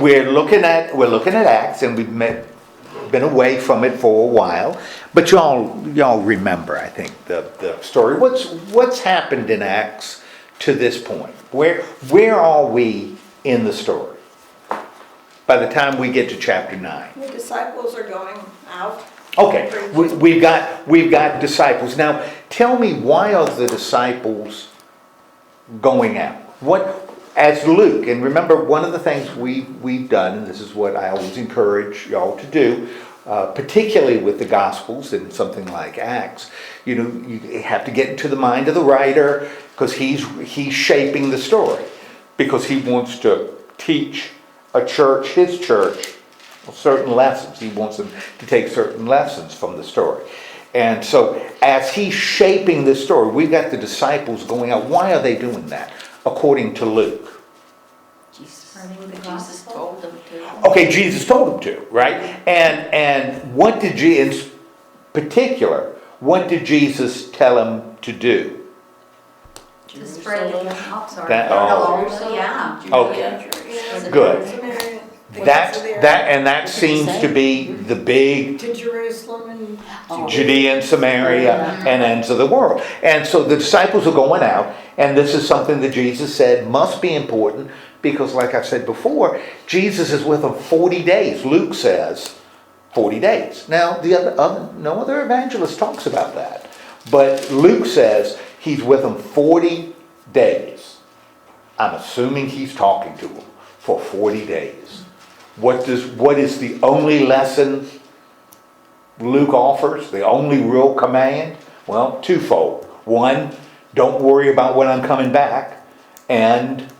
we're looking at Acts, and we've been away from it for a while. But y'all remember, I think, the story. What's happened in Acts to this point? Where are we in the story? By the time we get to chapter 9. The disciples are going out. Okay, we've got disciples. Now, tell me, why are the disciples going out? As Luke, and remember, one of the things we've done, and this is what I always encourage y'all to do, particularly with the Gospels and something like Acts, you have to get into the mind of the writer, because he's shaping the story, because he wants to teach his church, certain lessons. He wants them to take certain lessons from the story. And so as he's shaping this story, we've got the disciples going out. Why are they doing that, according to Luke? Jesus told them to. Okay, Jesus told them to, right? And what did Jesus, in particular, what did Jesus tell them to do? To spread the gospel. Yeah. Okay, good. That seems to be the big To Jerusalem and Judea and Samaria and ends of the world. And so the disciples are going out, and this is something that Jesus said must be important, because like I said before, Jesus is with them 40 days. Luke says 40 days. Now, no other evangelist talks about that. But Luke says he's with them 40 days. I'm assuming he's talking to them for 40 days. What is the only lesson Luke offers? The only real command? Well, twofold. One, don't worry about when I'm coming back, and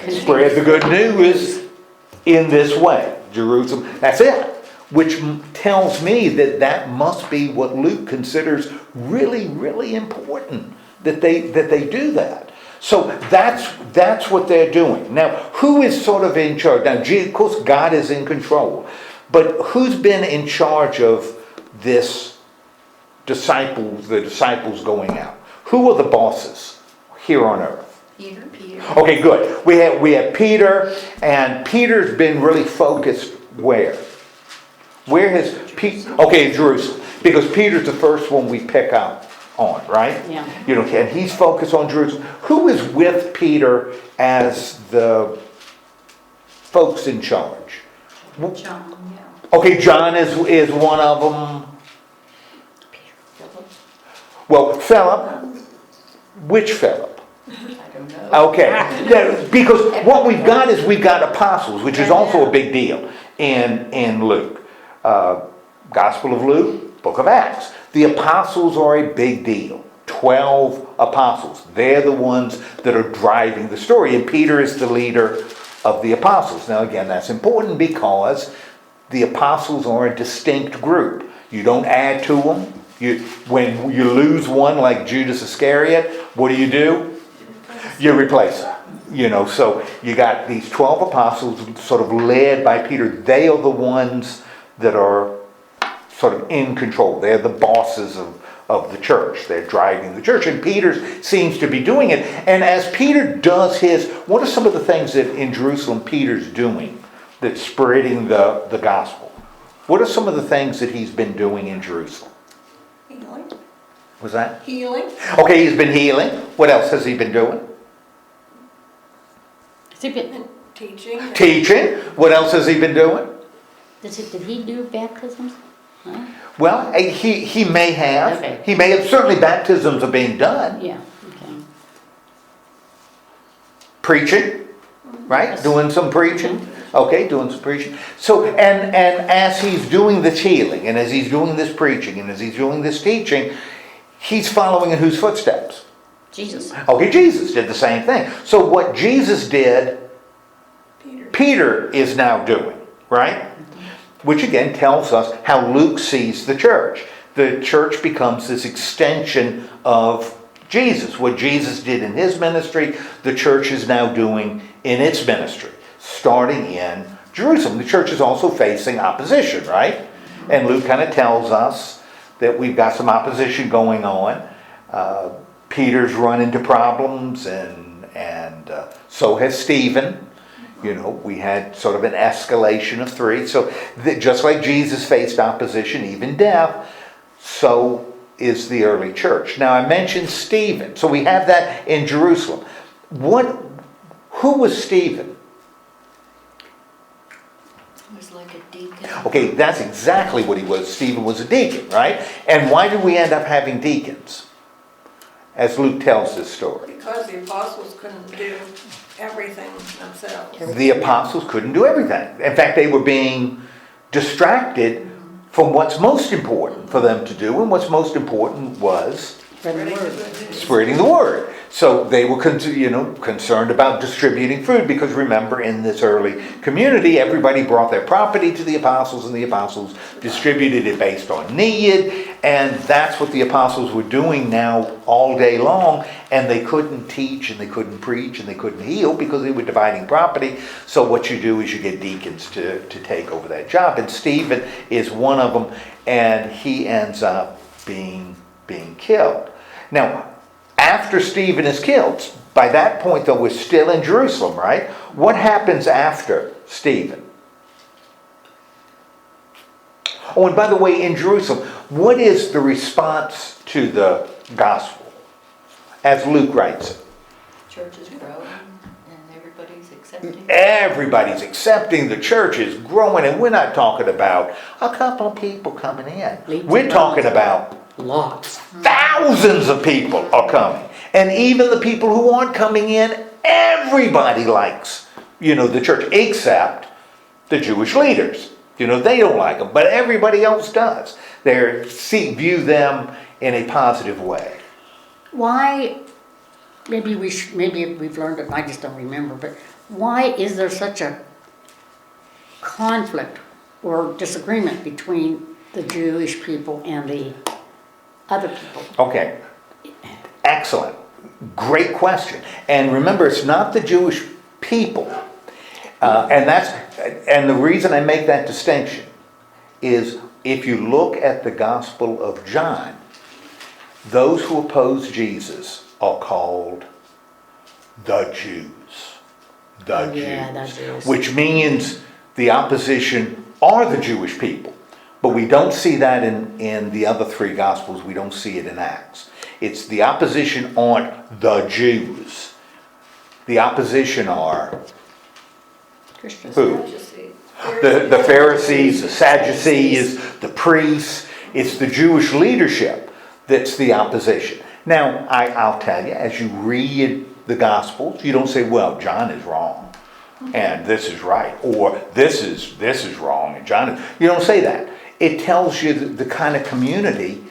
spread the good news in this way. Jerusalem. That's it. Which tells me that must be what Luke considers really, really important, that they do that. So that's what they're doing. Now, who is sort of in charge? Now, of course, God is in control. But who's been in charge of the disciples going out? Who are the bosses here on earth? Peter. Okay, good. We have Peter, and Peter's been really focused where? Where has Peter? Okay, Jerusalem. Because Peter's the first one we pick up on, right? Yeah. And he's focused on Jerusalem. Who is with Peter as the folks in charge? John, yeah. Okay, John is one of them. Well, Philip. Which Philip? I don't know. Okay, yeah, because what we've got is we've got apostles, which is also a big deal in Luke. Gospel of Luke, Book of Acts. The apostles are a big deal. 12 apostles. They're the ones that are driving the story, and Peter is the leader of the apostles. Now again, that's important because the apostles are a distinct group. You don't add to them. When you lose one like Judas Iscariot, what do? You replace them. So you got these 12 apostles sort of led by Peter. They are the ones that are sort of in control. They're the bosses of the church. They're driving the church. And Peter seems to be doing it. And as Peter does what are some of the things that in Jerusalem Peter's doing that's spreading the gospel? What are some of the things that he's been doing in Jerusalem? healing. Was that? Healing. Okay, he's been healing. What else has he been doing? And teaching. Teaching. What else has he been doing? Did he do baptisms? Huh? Well, he may have. Okay. He may have. Certainly baptisms are being done. Yeah, okay. Preaching, right? Yes. Doing some preaching. Okay, doing some preaching. So, and as he's doing this healing, and as he's doing this preaching, and as he's doing this teaching, he's following in whose footsteps? Jesus. Okay, Jesus did the same thing. So what Jesus did, Peter is now doing, right? Which again tells us how Luke sees the church. The church becomes this extension of Jesus. What Jesus did in his ministry, the church is now doing in its ministry, starting in Jerusalem. The church is also facing opposition, right? And Luke kind of tells us that we've got some opposition going on. Peter's run into problems, and so has Stephen. We had sort of an escalation of 3. So just like Jesus faced opposition, even death, so is the early church. Now I mentioned Stephen. So we have that in Jerusalem. Who was Stephen? He was like a deacon. Okay, that's exactly what he was. Stephen was a deacon, right? And why did we end up having deacons? As Luke tells this story. Because the apostles couldn't do everything themselves. The apostles couldn't do everything. In fact, they were being distracted from what's most important for them to do, and what's most important was Spread the word. spreading the word. So they were concerned about distributing food, because remember, in this early community, everybody brought their property to the apostles, and the apostles distributed it based on need, and that's what the apostles were doing now all day long, and they couldn't teach, and they couldn't preach, and they couldn't heal because they were dividing property. So what you do is you get deacons to take over that job, and Stephen is one of them, and he ends up being killed. Now, after Stephen is killed, by that point though, we're still in Jerusalem, right? What happens after Stephen? Oh, and by the way, in Jerusalem, what is the response to the gospel as Luke writes it? Church is growing and everybody's accepting. Everybody's accepting, the church is growing, and we're not talking about a couple of people coming in. We're talking about Lots. thousands of people are coming. And even the people who aren't coming in, everybody likes, the church, except the Jewish leaders. They don't like them, but everybody else does. They view them in a positive way. Why, maybe we've learned it, I just don't remember, but why is there such a conflict or disagreement between the Jewish people and the other people? Okay, excellent. Great question. And remember, it's not the Jewish people. And the reason I make that distinction is if you look at the Gospel of John, those who oppose Jesus are called the Jews. The Jews. Which means the opposition are the Jewish people. But we don't see that in the other 3 Gospels. We don't see it in Acts. It's the opposition aren't the Jews. The opposition are Christians. who? The Pharisees, the Sadducees, the priests. It's the Jewish leadership that's the opposition. Now, I'll tell you, as you read the Gospels, you don't say, well, John is wrong, and this is right, or this is wrong, and John is... You don't say that. It tells you the kind of community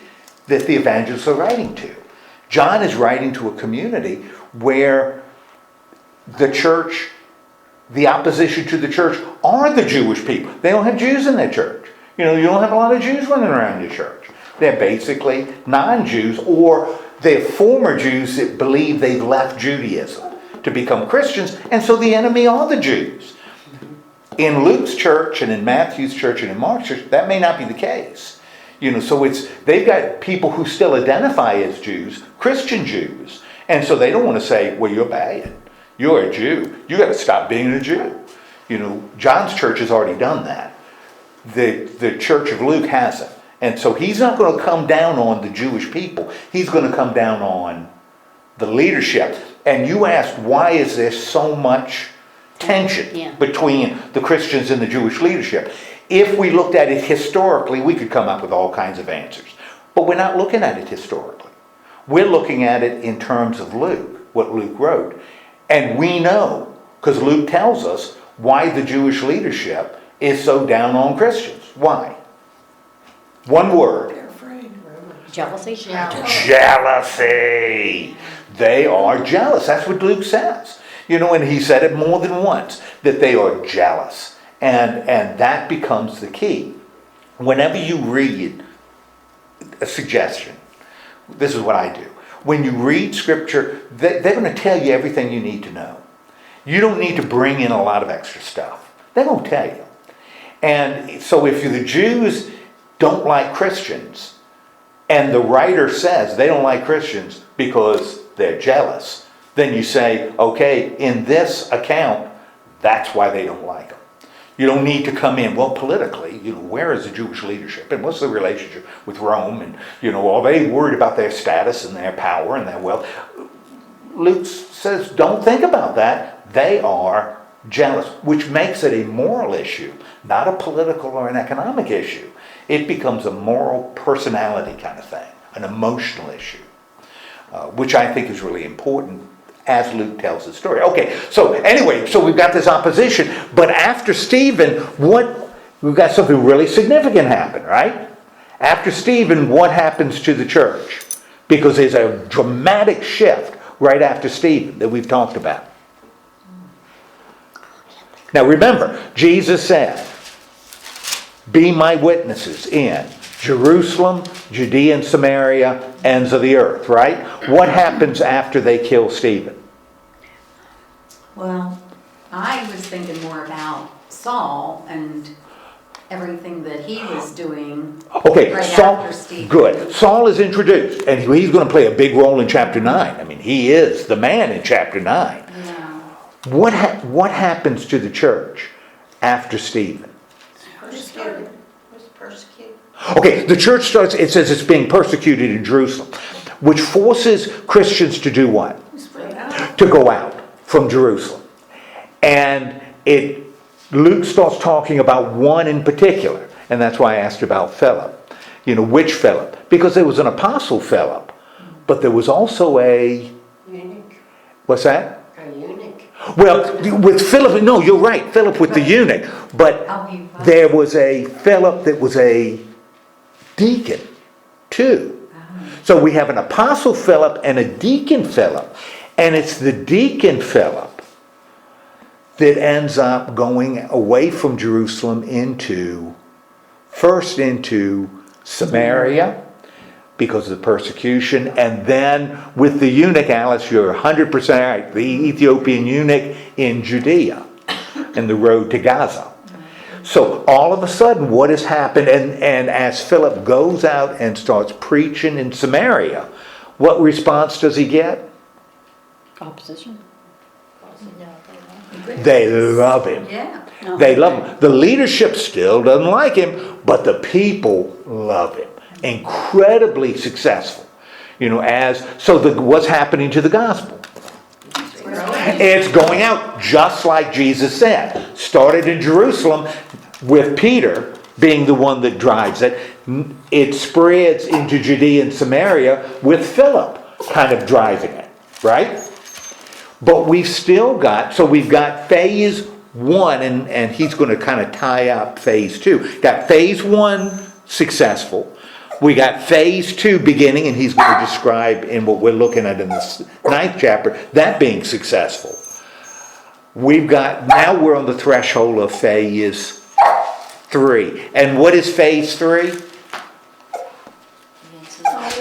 that the evangelists are writing to. John is writing to a community where the church, the opposition to the church are the Jewish people. They don't have Jews in their church. You don't have a lot of Jews running around your church. They're basically non-Jews, or they're former Jews that believe they've left Judaism to become Christians, and so the enemy are the Jews. In Luke's church and in Matthew's church and in Mark's church, that may not be the case. So they've got people who still identify as Jews, Christian Jews, and so they don't want to say, well, you're bad. You're a Jew. You got to stop being a Jew. John's church has already done that. The church of Luke hasn't. And so he's not going to come down on the Jewish people. He's going to come down on the leadership. And you asked, why is there so much tension between the Christians and the Jewish leadership? If we looked at it historically, we could come up with all kinds of answers. But we're not looking at it historically. We're looking at it in terms of Luke, what Luke wrote. And we know, because Luke tells us, why the Jewish leadership is so down on Christians. Why? One word. They're afraid. Jealousy? Jealousy. They are jealous. That's what Luke says. And he said it more than once, that they are jealous. And that becomes the key. Whenever you read a suggestion, this is what I do. When you read scripture, they're going to tell you everything you need to know. You don't need to bring in a lot of extra stuff. They're going to tell you. And so if the Jews don't like Christians, and the writer says they don't like Christians because they're jealous, then you say, okay, in this account, That's why they don't like him. You don't need to come in, well, politically, where is the Jewish leadership? And what's the relationship with Rome? And, are they worried about their status and their power and their wealth? Luke says, don't think about that. They are jealous, which makes it a moral issue, not a political or an economic issue. It becomes a moral personality kind of thing, an emotional issue, which I think is really important as Luke tells the story. Okay, so anyway, so we've got this opposition, but after Stephen, we've got something really significant happen, right? After Stephen, what happens to the church? Because there's a dramatic shift right after Stephen that we've talked about. Now remember, Jesus said, be my witnesses in Jerusalem, Judea and Samaria, ends of the earth, right? What happens after they kill Stephen? Well, I was thinking more about Saul and everything that he was doing Okay, right Saul, after Stephen. good. Saul is introduced, and he's going to play a big role in chapter 9. I mean, he is the man in chapter 9. Yeah. What happens to the church after Stephen? Persecuted. Was persecuted. Okay, the church starts, it says it's being persecuted in Jerusalem, which forces Christians to do what? To go out from Jerusalem. And Luke starts talking about one in particular, and that's why I asked about Philip. Which Philip? Because there was an apostle Philip, but there was also a... Eunuch. What's that? A eunuch. Well, with Philip, no, you're right, Philip with the eunuch, but there was a Philip that was a deacon too. So we have an apostle Philip and a deacon Philip, and it's the deacon Philip that ends up going away from Jerusalem first into Samaria because of the persecution, and then with the eunuch, Alice, you're 100% right, the Ethiopian eunuch in Judea, and the road to Gaza. So all of a sudden, what has happened, and as Philip goes out and starts preaching in Samaria, what response does he get? Opposition. They love him. Yeah. They love him. The leadership still doesn't like him, but the people love him. Incredibly successful. What's happening to the gospel? It's going out just like Jesus said. Started in Jerusalem with Peter being the one that drives it. It spreads into Judea and Samaria with Philip kind of driving it, right? But we've got phase 1, and he's going to kind of tie up phase 2. Got phase 1 successful. We got phase 2 beginning, and he's going to describe in what we're looking at in this 9th chapter, that being successful. Now we're on the threshold of phase 3. And what is phase 3?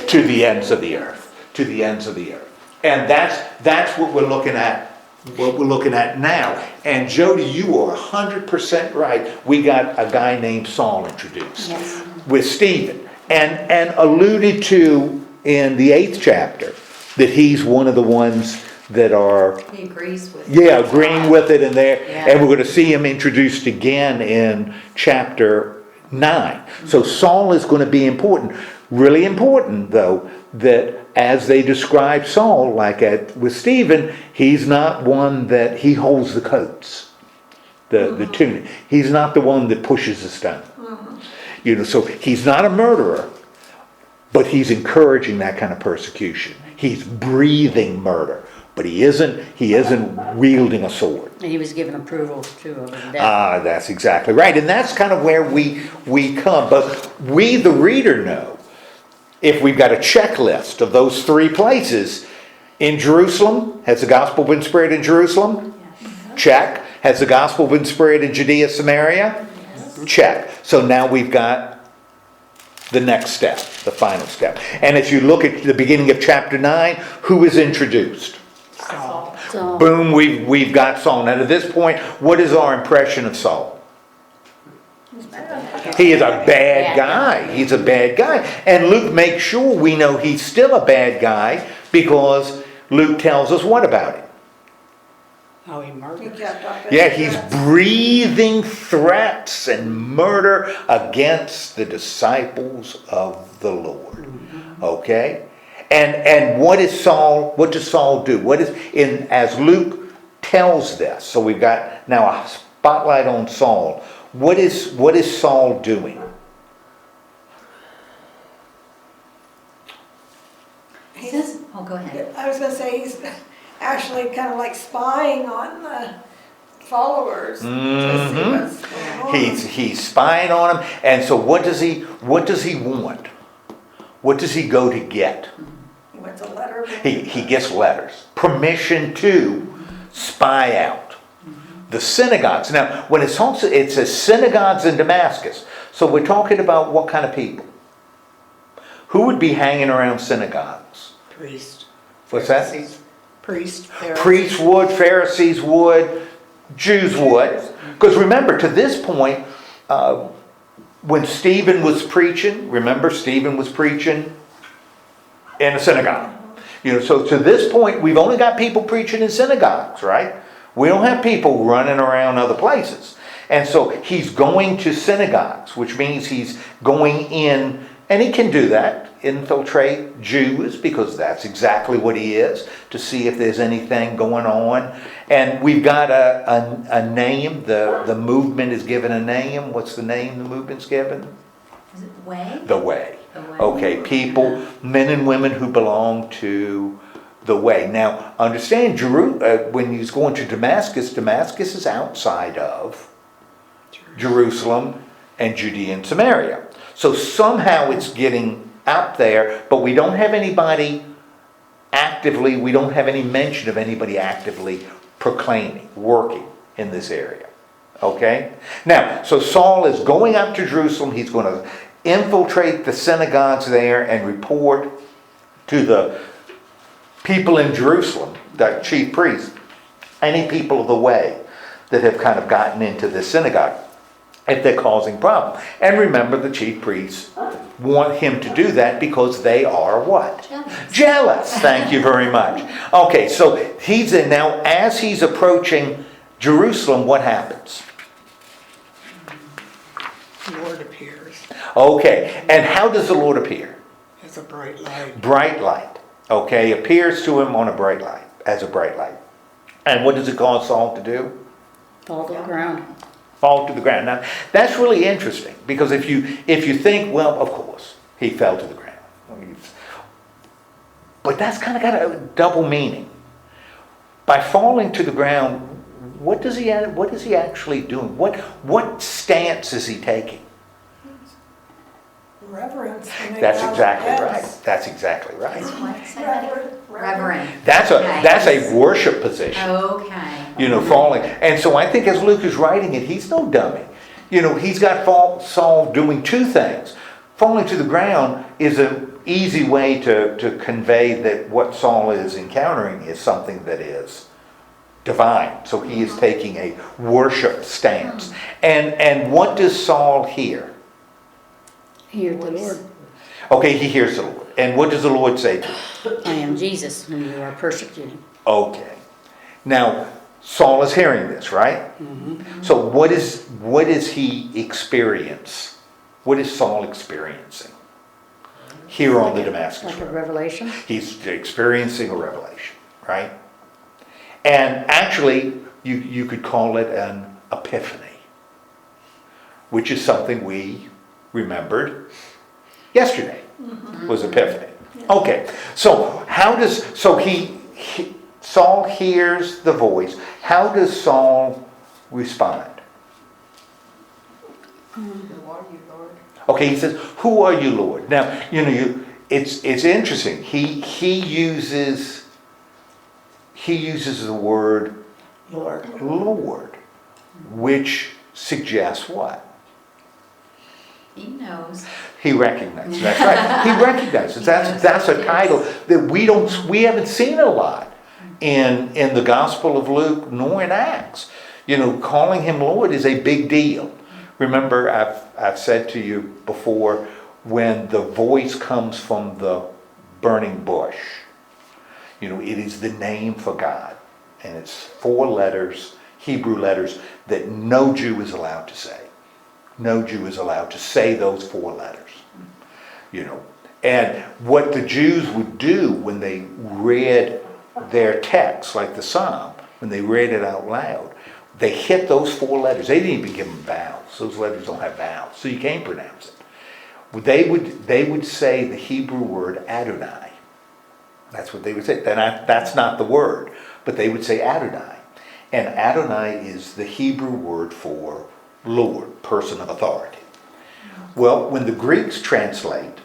To the ends of the earth. To the ends of the earth. And that's what we're looking at. What we're looking at now. And Jody, you are 100% right. We got a guy named Saul introduced. Yes. With Stephen. And alluded to in the 8th chapter that he's one of the ones that are He agrees with it. agreeing with it in there. Yeah. And we're going to see him introduced again in chapter 9. So Saul is going to be important. Really important, though, that as they describe Saul, with Stephen, he's not one that he holds the coats, the tunic. He's not the one that pushes the stone. So he's not a murderer, but he's encouraging that kind of persecution. He's breathing murder, but he isn't wielding a sword. And he was given approval too over the death. That's exactly right. And that's kind of where we come. But we, the reader, know if we've got a checklist of those 3 places. In Jerusalem, has the gospel been spread in Jerusalem? Check. Has the gospel been spread in Judea, Samaria? Check. So now we've got the next step, the final step. And if you look at the beginning of chapter 9, who is introduced? Saul. So, Boom, we've got Saul. Now to this point, what is our impression of Saul? He is a bad guy. He's a bad guy. And Luke makes sure we know he's still a bad guy because Luke tells us what about him? How he He murdered. kept up his Yeah, he's threats. breathing threats and murder against the disciples of the Lord. Okay? And what does Saul do? What is in as Luke tells this? So we've got now a spotlight on Saul. What is Saul doing? He says, oh, go ahead. I was gonna say, he's actually kind of like spying on the followers to see what's going on. He's spying on them, and so what does he want? What does he go to get? He went to letter. He gets letters, permission to spy out the synagogues. Now, when it says synagogues in Damascus, so we're talking about what kind of people? Who would be hanging around synagogues? Priest. What's that? Pharisees. Priest. Pharisees. Priests would, Pharisees would, Jews would. Because remember, to this point, when Stephen was preaching, remember Stephen was preaching in a synagogue. So to this point, we've only got people preaching in synagogues, right? We don't have people running around other places. And so he's going to synagogues, which means he's going in, and he can do that, infiltrate Jews, because that's exactly what he is, to see if there's anything going on. And we've got a name, the movement is given a name. What's the name the movement's given? Is it Way? The Way. The Way. Okay, people, men and women who belong to the Way. Now, understand, when he's going to Damascus, Damascus is outside of Jerusalem and Judea and Samaria. So somehow it's getting out there, but we don't have anybody actively, we don't have any mention of anybody actively proclaiming, working in this area. Okay? Now, so Saul is going up to Jerusalem. He's going to infiltrate the synagogues there and report to the people in Jerusalem, the chief priests, any people of the Way that have kind of gotten into the synagogue, if they're causing problem. And remember, the chief priests want him to do that because they are what? Jealous. Thank you very much. Okay, so he's in now. As he's approaching Jerusalem, what happens? The Lord appears Okay, and how does the Lord appear? as a bright light. Bright light. Okay, appears to him on a bright light, as a bright light. And what does it cause Saul to do? Fall to the ground. Fall to the ground. Now, that's really interesting, because if you think, well, of course, he fell to the ground. But that's kind of got a double meaning. By falling to the ground, what is he actually doing? What stance is he taking? Reverence. to make That's out exactly yes. right. That's exactly right. What? Say that again? Reverend. Reverend. That's a worship position. Okay. Falling. And so I think as Luke is writing it, he's no dummy. He's got Saul doing two things. Falling to the ground is an easy way to convey that what Saul is encountering is something that is divine. So he is taking a worship stance. And what does Saul hear? Hear the Lord. Okay, he hears the Lord. And what does the Lord say to him? I am Jesus, whom you are persecuting. Okay. Now, Saul is hearing this, right? So what is he experience? What is Saul experiencing here on the Damascus Like a Road? revelation. He's experiencing a revelation, right? And actually, you could call it an epiphany, which is something we remembered yesterday, was Epiphany. Okay, so Saul hears the voice. How does Saul respond? Who are you, Lord? Okay, he says, "Who are you, Lord?" Now, it's interesting. He uses the word Lord, which suggests what? He knows. He recognizes. That's right. He recognizes. That's a title that we haven't seen a lot in the Gospel of Luke nor in Acts. Calling him Lord is a big deal. Remember, I've said to you before, when the voice comes from the burning bush, it is the name for God. And it's 4 letters, Hebrew letters, that no Jew is allowed to say. No Jew is allowed to say those 4 letters. You know, and what the Jews would do when they read their text, like the Psalm, when they read it out loud, they hit those 4 letters. They didn't even give them vowels. Those letters don't have vowels, so you can't pronounce it. They would say the Hebrew word Adonai. That's what they would say. That's not the word, but they would say Adonai. And Adonai is the Hebrew word for Lord, person of authority. Well, when the Greeks translate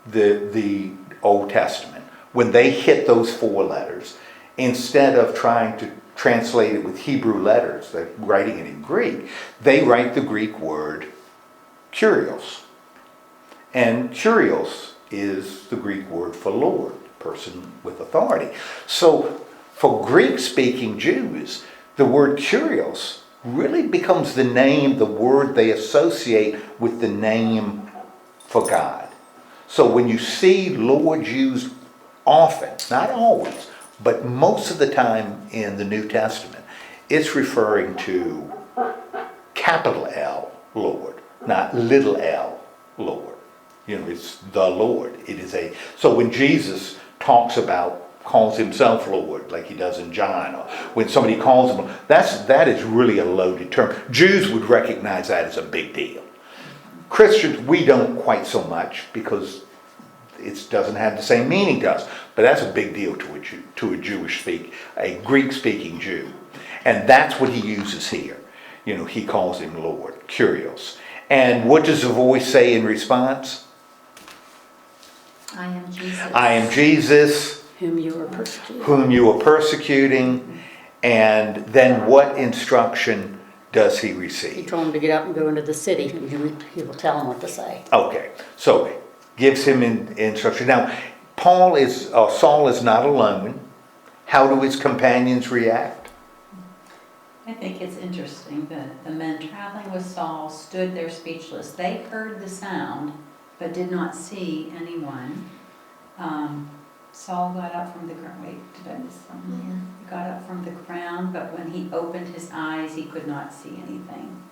the Old Testament, when they hit those 4 letters, instead of trying to translate it with Hebrew letters, they're writing it in Greek, they write the Greek word Kyrios. And Kyrios is the Greek word for Lord, person with authority. So for Greek-speaking Jews, the word Kyrios really becomes the name, the word they associate with the name for God. So when you see Lord used often, not always, but most of the time in the New Testament, it's referring to capital L, Lord, not little l, Lord. You know, it's the Lord. It is so when Jesus calls himself Lord, like he does in John, or when somebody calls him, that is really a loaded term. Jews would recognize that as a big deal. Christians, we don't quite so much because it doesn't have the same meaning to us, but that's a big deal to a Greek-speaking Jew. And that's what he uses here. You know, he calls him Lord, Kyrios. And what does the voice say in response? I am Jesus. I am Jesus, Whom you are persecuting. whom you are persecuting. And then what instruction does he He receive? told him to get up and go into the city, and he will tell him what to say. Okay, so gives him instruction. Now, Saul is not alone. How do his companions react? I think it's interesting that the men traveling with Saul stood there speechless. They heard the sound, but did not see anyone. Saul got up from the ground. Wait, did I miss something here? He got up from the ground, but when he opened his eyes, he could not see anything.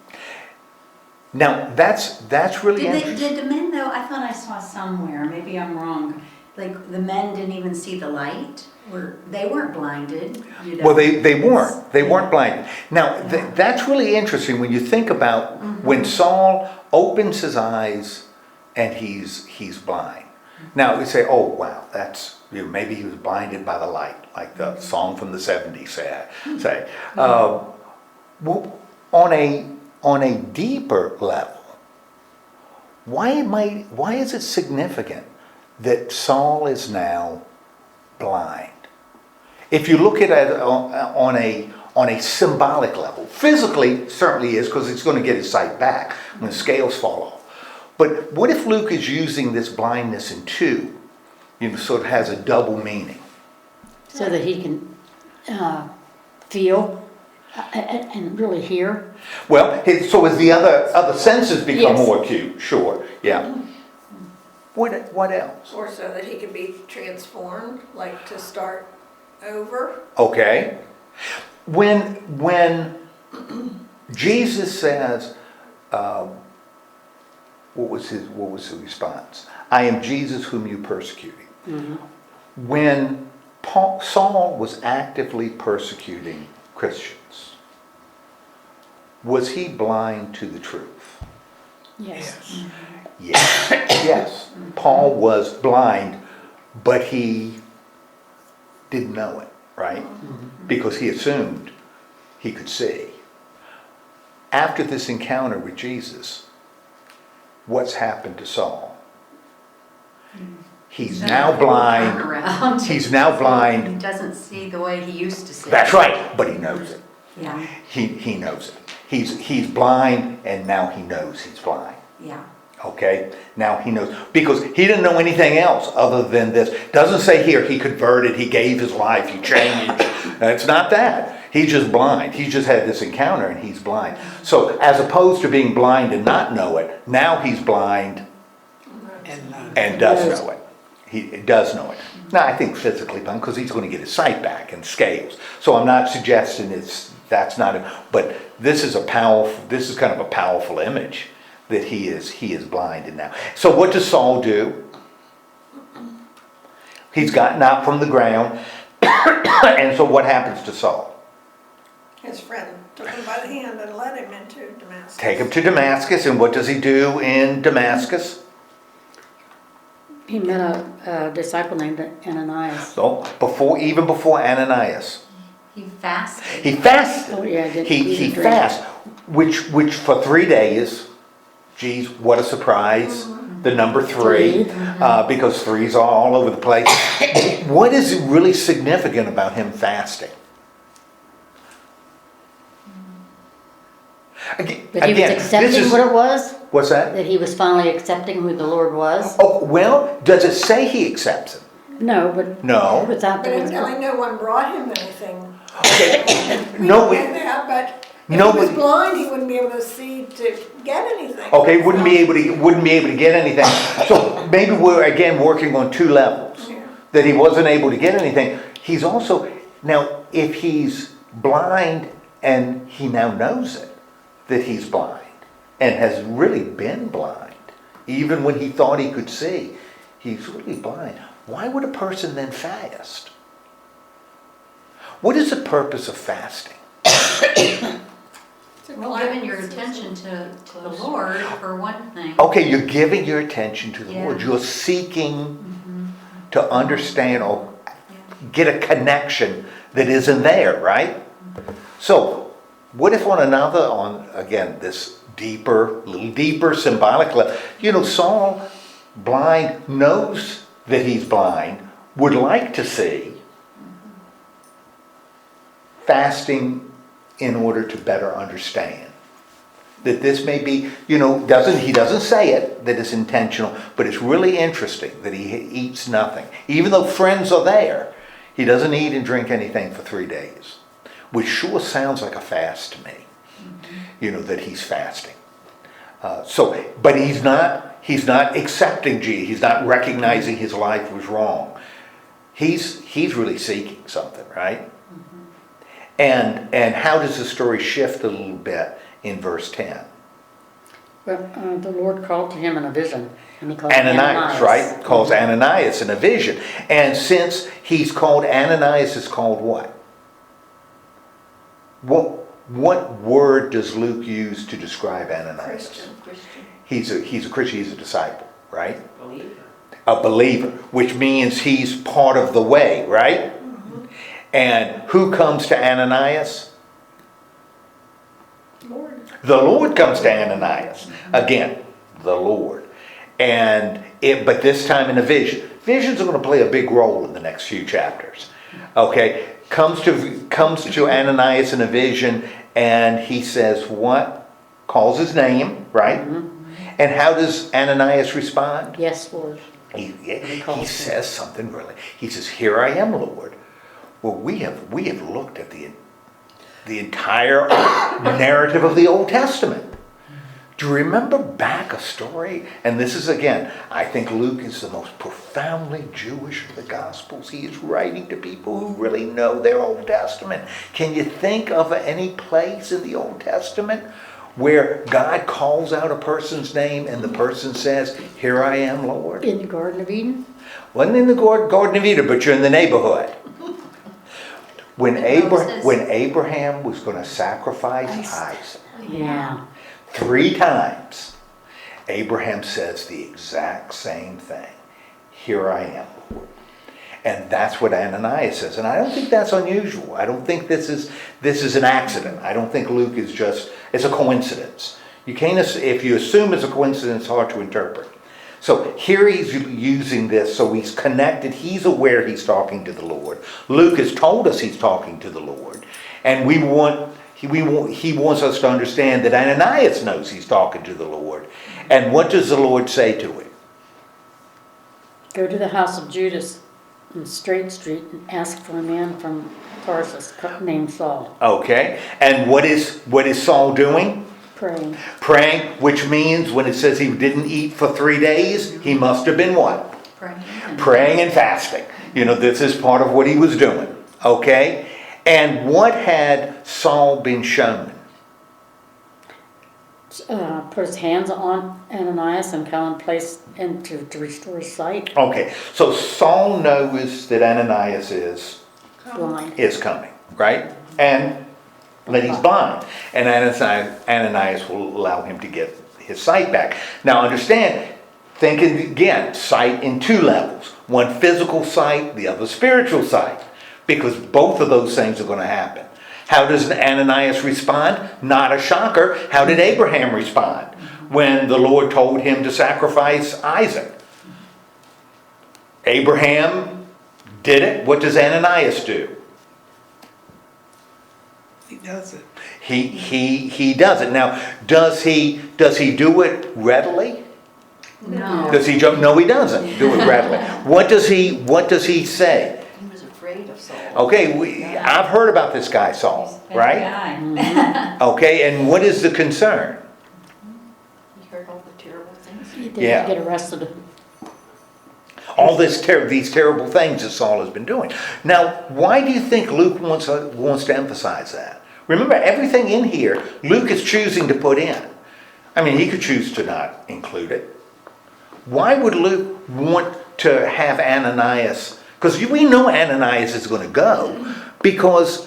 Now, that's really interesting. Did the men though? I thought I saw somewhere. Maybe I'm wrong. Like the men didn't even see the light. They weren't blinded. You know? Well, they weren't. They weren't blinded. Now, Yeah. that's really interesting when you think about when Saul opens his eyes and he's blind. Now, we say, oh, wow, maybe he was blinded by the light, like the song from the 70s say. Well, on a deeper level, why is it significant that Saul is now blind? If you look at it on a symbolic level, physically certainly is, because it's going to get his sight back when the scales fall off. But what if Luke is using this blindness in 2, sort of has a double meaning? So that he can feel and really hear. Well, so as the other senses become Yes. more acute, sure, yeah. What else? Or so that he can be transformed, like to start over. Okay. When Jesus says, what was the response? I am Jesus whom you persecuting. Mm-hmm. When Saul was actively persecuting Christians, was he blind to the truth? Yes. Yes. Yes. Paul was blind, but he didn't know it, right? Because he assumed he could see. After this encounter with Jesus, what's happened to Saul? He's now blind. Around. He's now blind. He doesn't see the way he used to see. That's right, but he knows it. Yeah. He knows it. He's blind, and now he knows he's blind. Yeah. Okay, now he knows, because he didn't know anything else other than this. Doesn't say here he converted, he gave his life, he changed. It's not that. He's just blind. He just had this encounter and he's blind. So as opposed to being blind and not know it, now he's blind and does know it. He does know it. No, I think physically bound because he's going to get his sight back and scales. So I'm not suggesting that's not it, but this is kind of a powerful image that he is blinded now. So what does Saul do? He's gotten out from the ground, and so what happens to Saul? His friend took him by the hand and led him into Damascus. Take him to Damascus, and what does he do in Damascus? He met a disciple named Ananias. So even before Ananias, He fasted. he fasted. Oh, yeah, He fasted, which for 3 days. Geez, what a surprise! The number three, because threes are all over the place. What is really significant about him fasting? But he was accepting what it was? What's that? That he was finally accepting who the Lord was? Oh, well, does it say he accepts him? No, but. No. Without But the. evidently no one brought him anything. We No, don't know that, but if no, he was but- blind, he wouldn't be able to see to get anything. Okay, wouldn't be able to get anything. So maybe we're again working on two levels. Yeah. That he wasn't able to get anything. He's also now if he's blind and he now knows it, that he's blind and has really been blind, even when he thought he could see, he's really blind. Why would a person then fast? What is the purpose of fasting? Well, giving your attention to the Lord for one thing. Okay, you're giving your attention to the Yeah. Lord. You're seeking to understand or get a connection that isn't there, right? So, what if on again, this little deeper symbolic level, Saul, blind, knows that he's blind, would like to see, fasting in order to better understand. That this may be, he doesn't say it, that it's intentional, but it's really interesting that he eats nothing. Even though friends are there, he doesn't eat and drink anything for 3 days, which sure sounds like a fast to me, that he's fasting. But he's not accepting Jesus, he's not recognizing his life was wrong. He's really seeking something, right? And how does the story shift a little bit in verse 10? Well, the Lord called to him in a vision. And he called him Ananias, right? Calls Ananias in a vision. And since he's called Ananias, is called what? What word does Luke use to describe Ananias? Christian. He's a Christian, he's a disciple, right? Believer. A believer, which means he's part of the way, right? And who comes to Ananias? Lord. The Lord comes to Ananias. Again, the Lord. But this time in a vision. Visions are going to play a big role in the next few chapters. Okay? Comes to Ananias in a vision, and he says what? Calls his name, right? And how does Ananias respond? Yes, Lord. He says something really. He says, "Here I am, Lord." Well, we have looked at the entire narrative of the Old Testament. Do you remember back a story? And this is, again, I think Luke is the most profoundly Jewish of the Gospels. He is writing to people who really know their Old Testament. Can you think of any place in the Old Testament where God calls out a person's name and the person says, "Here I am, Lord"? In the Garden of Eden? Wasn't in the Garden of Eden, but you're in the neighborhood. When Abraham was going to sacrifice Isaac, Yeah. 3 times, Abraham says the exact same thing. "Here I am, Lord." And that's what Ananias says. And I don't think that's unusual. I don't think this is an accident. I don't think Luke it's a coincidence. If you assume it's a coincidence, it's hard to interpret. So here he's using this, so he's connected, he's aware he's talking to the Lord. Luke has told us he's talking to the Lord. And he wants us to understand that Ananias knows he's talking to the Lord. And what does the Lord say to him? Go to the house of Judas in Straight Street and ask for a man from Tarsus named Saul. Okay. And what is Saul doing? Praying. Praying, which means when it says he didn't eat for 3 days, he must have been what? Praying. Praying and fasting. You know, this is part of what he was doing, okay? And what had Saul been shown? Put his hands on Ananias and come and place and to restore his sight. Okay, so Saul knows that Ananias Blind. is coming, right? And that he's blind. And Ananias will allow him to get his sight back. Now understand, thinking again, sight in two levels. One physical sight, the other spiritual sight. Because both of those things are going to happen. How does Ananias respond? Not a shocker. How did Abraham respond when the Lord told him to sacrifice Isaac? Abraham did it. What does Ananias do? He does it. He does it. Now, does he do it readily? No. Does he jump? No, he doesn't do it readily. What does he say? He was afraid of Saul. Okay, I've heard about this guy Saul, Bad right? guy. Okay, and what is the concern? He heard all the terrible things. He didn't Yeah. get arrested. All these terrible things that Saul has been doing. Now, why do you think Luke wants to emphasize that? Remember, everything in here, Luke is choosing to put in. I mean, he could choose to not include it. Why would Luke want to have Ananias? Because we know Ananias is going to go, because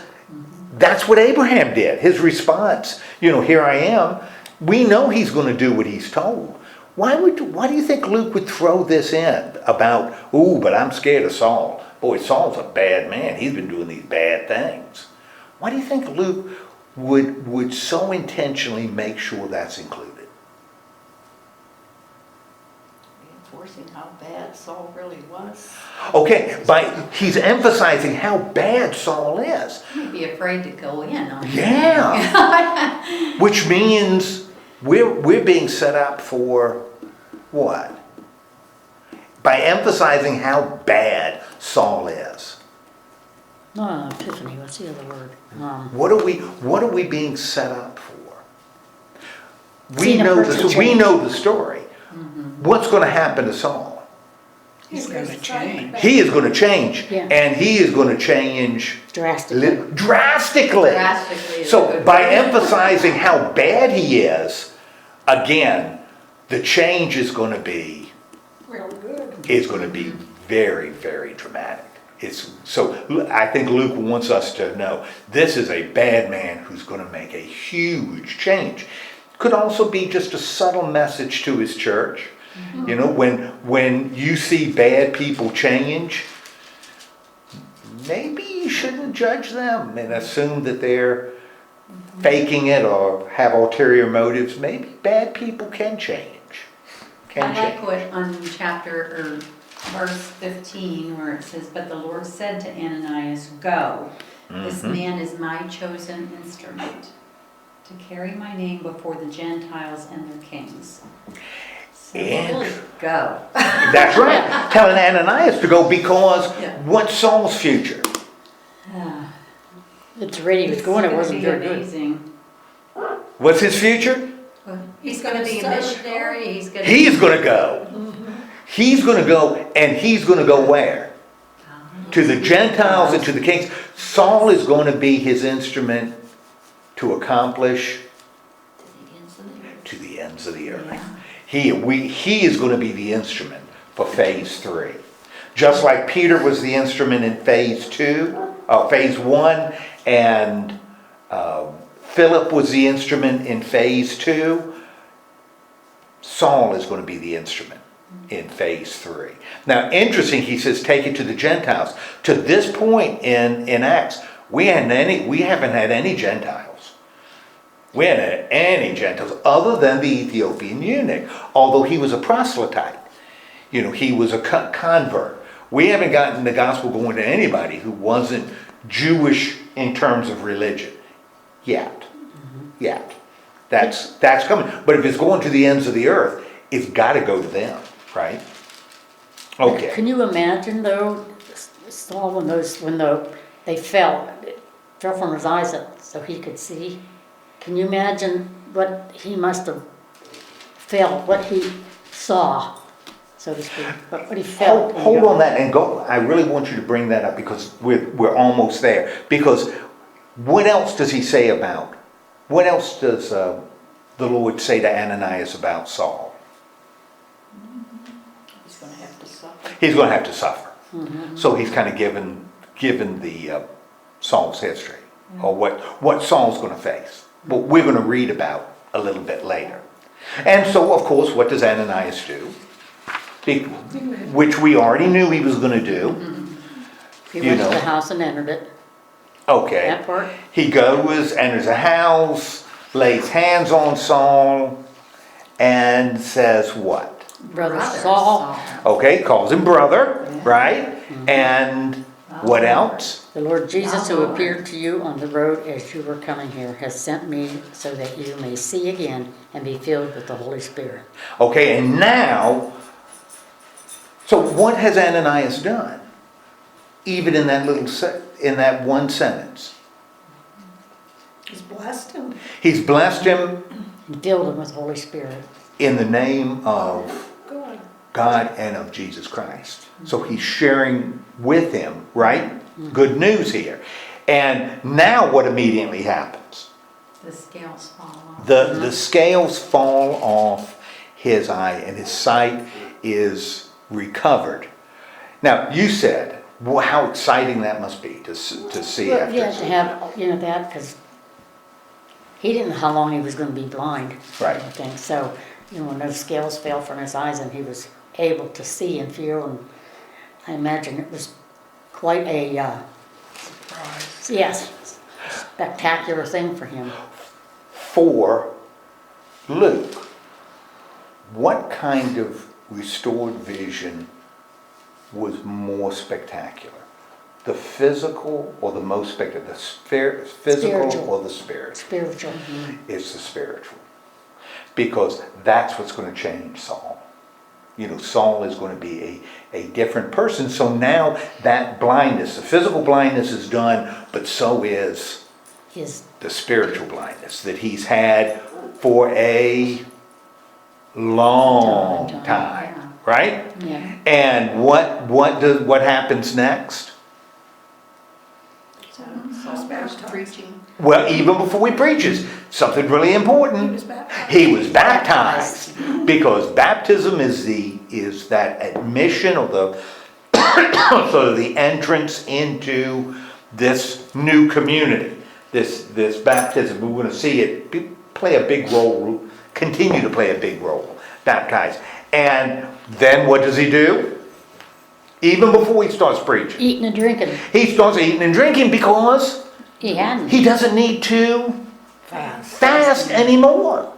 that's what Abraham did. His response, here I am. We know he's going to do what he's told. Why do you think Luke would throw this in about, but I'm scared of Saul. Boy, Saul's a bad man. He's been doing these bad things. Why do you think Luke would so intentionally make sure that's included? Reinforcing how bad Saul really was. Okay, he's emphasizing how bad Saul is. He'd be afraid to go in. Yeah. Which means we're being set up for what? By emphasizing how bad Saul is. No, epiphany, what's the other word? What are we being set up for? We Seeing a know person we change. know the story. What's going to happen to Saul? He's going to change. He is going to change, Yeah. and he is going to change Drastically. drastically. Drastically is a So good by word. emphasizing how bad he is, again, the change is going to be Real good. very, very dramatic. So I think Luke wants us to know this is a bad man who's going to make a huge change. Could also be just a subtle message to his church. When you see bad people change, maybe you shouldn't judge them and assume that they're faking it or have ulterior motives. Maybe bad people can change. I like what on verse 15 where it says, "But the Lord said to Ananias, go, this man is my chosen instrument to carry my name before the Gentiles and their kings." So really go. That's right. Telling Ananias to go because Yeah. what's Saul's future? It's already was going, it wasn't very good. Amazing. What's his future? He's going to be a missionary. He's going He's going to go. He's going to go, and he's going to go where? To the Gentiles and to the kings. Saul is going to be his instrument to accomplish to the ends of the earth. He is going to be the instrument for phase 3. Just like Peter was the instrument in phase 1, and Philip was the instrument in phase 2, Saul is going to be the instrument in phase 3. Now, interesting, he says, take it to the Gentiles. To this point in Acts, we haven't had any Gentiles. We haven't had any Gentiles other than the Ethiopian eunuch, although he was a proselyte. He was a convert. We haven't gotten the gospel going to anybody who wasn't Jewish in terms of religion yet. Yet. That's coming. But if it's going to the ends of the earth, it's got to go to them, right? Okay. Can you imagine though, Saul, when they fell from his eyes so he could see? Can you imagine what he must have felt, what he saw so to speak, but what he felt. Hold on that and go, I really want you to bring that up because we're almost there. Because what else does he say about, what else does the Lord say to Ananias about Saul? He's gonna have to suffer. He's going to have to suffer. Mm-hmm. So he's kind of given the Saul's history, or what Saul's going to face. What we're going to read about a little bit later. And so, of course, what does Ananias do? Which we already knew he was going to do. He You went to know. the house and entered it, Okay. that part. He goes, enters a house, lays hands on Saul, and says what? Brother Saul, Okay, calls him brother, right? And what else? the Lord Jesus who Lord. appeared to you on the road as you were coming here has sent me so that you may see again and be filled with the Holy Spirit. Okay, and now, so what has Ananias done? Even in that in that one sentence. He's blessed him. He's blessed him And filled him with Holy Spirit. in the name of Good. God and of Jesus Christ. So he's sharing with him, right? Good news here. And now what immediately happens? The scales fall off. The scales fall off his eye and his sight is recovered. Now, you said how exciting that must be to see Well, after. yeah, to have, that, because he didn't know how long he was going to be blind. Right. I think. So, when those scales fell from his eyes and he was able to see and feel, and I imagine it was quite a, yes, spectacular thing for him. For Luke, what kind of restored vision was more spectacular? The physical or the most spectacular? The physical Spiritual. or the spiritual? Spiritual. It's the spiritual. Because that's what's going to change Saul. Saul is going to be a different person. So now that blindness, the physical blindness is done, but so is His the spiritual blindness that he's had for a long Time. time, right? Yeah. And what happens next? Saul was preaching. Well, even before he preaches, something really He important. was baptized. He was baptized because baptism is that admission or the sort of the entrance into this new community. This baptism, we're going to see it play a big role, continue to play a big role. Baptized, and then what does he do? Even before he starts preaching, Eating and drinking. he starts eating and drinking because He hadn't. he doesn't need to fast anymore.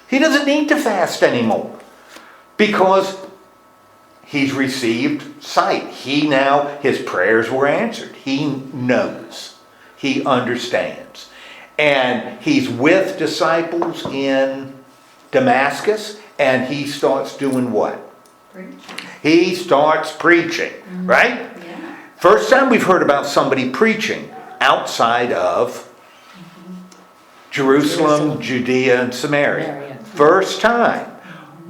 He doesn't need to fast anymore because he's received sight. His prayers were answered. He knows. He understands. And he's with disciples in Damascus, and he starts doing what? Preaching. He starts preaching, right? Yeah. First time we've heard about somebody preaching outside of Jerusalem, Judea, and Samaria. Samaria. First time.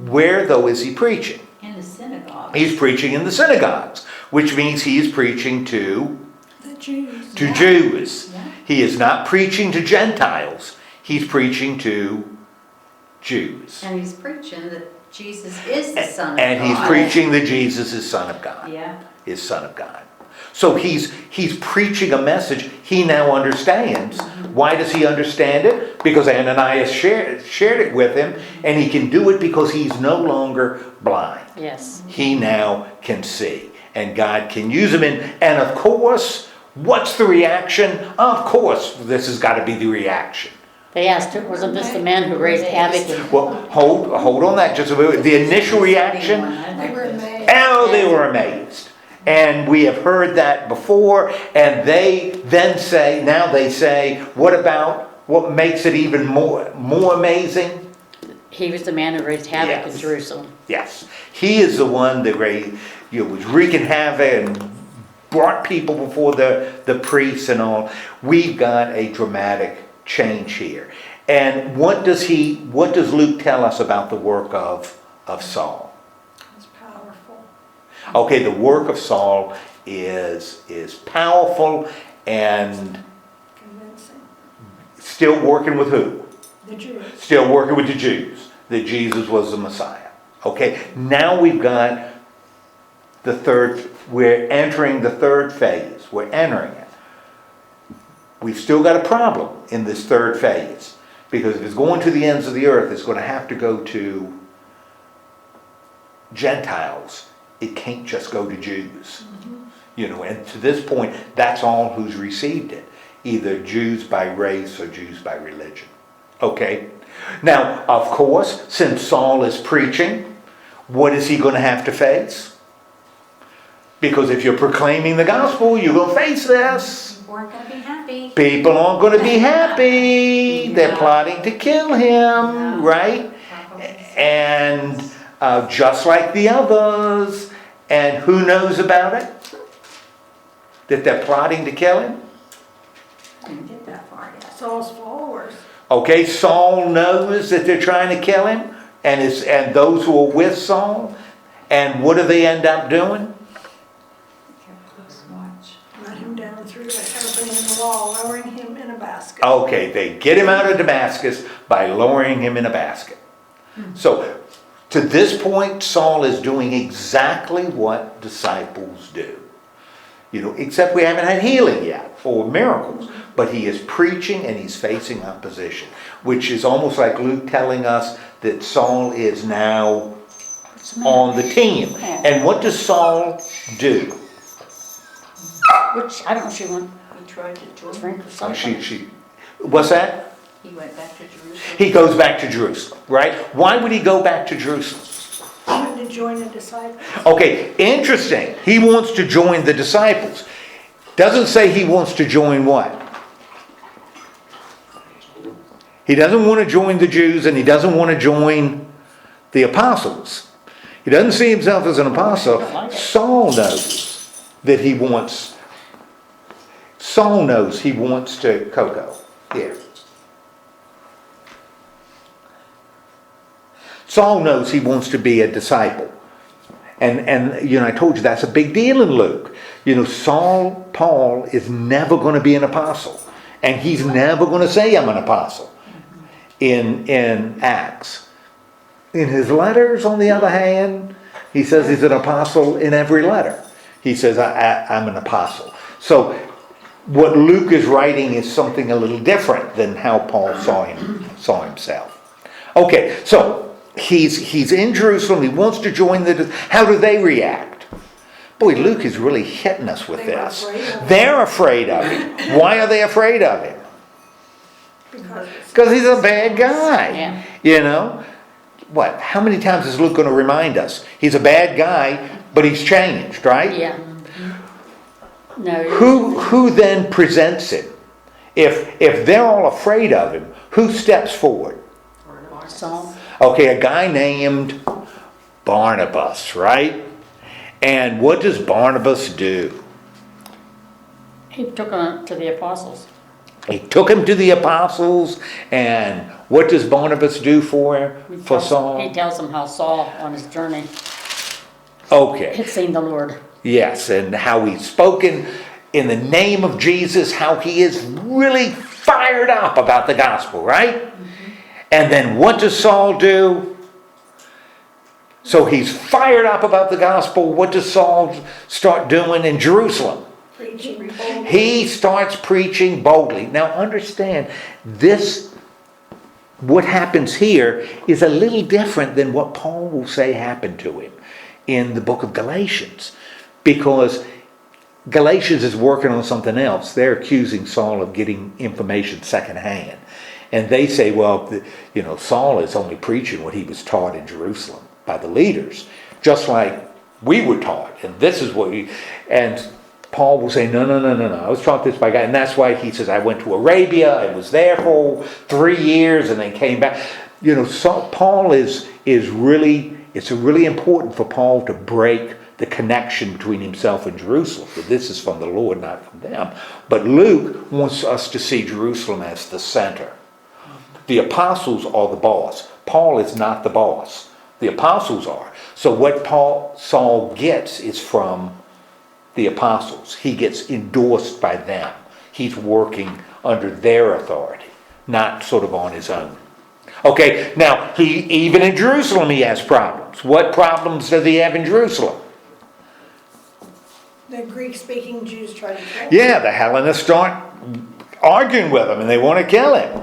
Where, though, is he preaching? In the synagogue. He's preaching in the synagogues, which means he is preaching to The Jews. Jews. Yeah. He is not preaching to Gentiles. He's preaching to Jews. And he's preaching that Jesus is the Son of God. And he's preaching that Jesus is Son of God. Yeah. Is Son of God. So he's preaching a message he now understands. Why does he understand it? Because Ananias shared it with him, and he can do it because he's no longer blind. Yes. He now can see, and God can use him. And of course, what's the reaction? Of course, this has got to be the reaction. They asked, wasn't this the man who raised havoc? Well, hold on that just a minute. The initial reaction, They were amazed. oh, they were amazed. And we have heard that before, and they say, what makes it even more amazing? He was the man who raised havoc Yes. in Jerusalem. Yes. He is the one that was wreaking havoc and brought people before the priests and all. We've got a dramatic change here. And what does Luke tell us about the work of Saul? It's powerful. Okay, the work of Saul is powerful and Convincing. still working with who? The Jews. Still working with the Jews, that Jesus was the Messiah. Okay, now we've got we're entering the third phase. We're entering it. We've still got a problem in this third phase. Because if it's going to the ends of the earth, it's going to have to go to Gentiles. It can't just go to Jews. And to this point, that's all who's received it. Either Jews by race or Jews by religion. Okay? Now, of course, since Saul is preaching, what is he going to have to face? Because if you're proclaiming the gospel, you're going to face this. People aren't gonna be happy. People aren't going to be happy. They're plotting to kill him, Yeah. right? Probably. And just like the others. And who knows about it? That they're plotting to kill him? Didn't get that far yet. Saul's followers. Okay, Saul knows that they're trying to kill him, and those who are with Saul. And what do they end up doing? Close watch. Let him down through an opening in the wall, lowering him in a basket. Okay, they get him out of Damascus by lowering him in a basket. So, to this point, Saul is doing exactly what disciples do. Except we haven't had healing yet, or miracles. But he is preaching and he's facing opposition. Which is almost like Luke telling us that Saul is now on the team. And what does Saul do? Which, I don't know, she went He tried to join. drink or something. What's that? He went back to Jerusalem. He goes back to Jerusalem, right? Why would he go back to Jerusalem? He wanted to join the disciples. Okay, interesting. He wants to join the disciples. Doesn't say he wants to join what? He doesn't want to join the Jews and he doesn't want to join the apostles. He doesn't see himself as an apostle. Saul knows that he wants. Saul knows he wants to Coco. Yeah. Saul knows he wants to be a disciple. And I told you that's a big deal in Luke. Paul is never going to be an apostle. And he's never going to say I'm an apostle in Acts. In his letters, on the other hand, he says he's an apostle in every letter. He says, I'm an apostle. So what Luke is writing is something a little different than how Paul saw himself. Okay, so he's in Jerusalem. He wants to join how do they react? Boy, Luke is really hitting us with this. They're afraid of him. Why are they afraid of him? Because he's a bad guy. Yeah. What? How many times is Luke going to remind us? He's a bad guy, but he's changed, right? Yeah. No. Who then presents him? If they're all afraid of him, who steps forward? Saul. Okay, a guy named Barnabas, right? And what does Barnabas do? He took him to the apostles. He took him to the apostles, and what does Barnabas do for Saul? He tells them how Saul, on his journey, Okay. had seen the Lord. Yes, and how he's spoken in the name of Jesus, how he is really fired up about the gospel, right? Mm-hmm. And then what does Saul do? So he's fired up about the gospel. What does Saul start doing in Jerusalem? Preaching boldly. He starts preaching boldly. Now understand, what happens here is a little different than what Paul will say happened to him in the book of Galatians. Because Galatians is working on something else. They're accusing Saul of getting information secondhand. And they say, well, Saul is only preaching what he was taught in Jerusalem by the leaders. Just like we were taught. And this is what and Paul will say, no. I was taught this by God. And that's why he says, I went to Arabia. I was there for 3 years and then came back. Paul it's really important for Paul to break the connection between himself and Jerusalem. But this is from the Lord, not from them. But Luke wants us to see Jerusalem as the center. The apostles are the boss. Paul is not the boss. The apostles are. So what Saul gets is from the apostles. He gets endorsed by them. He's working under their authority, not sort of on his own. Okay, now, even in Jerusalem he has problems. What problems does he have in Jerusalem? The Greek-speaking Jews try to kill him. Yeah, the Hellenists start arguing with him and they want to kill him.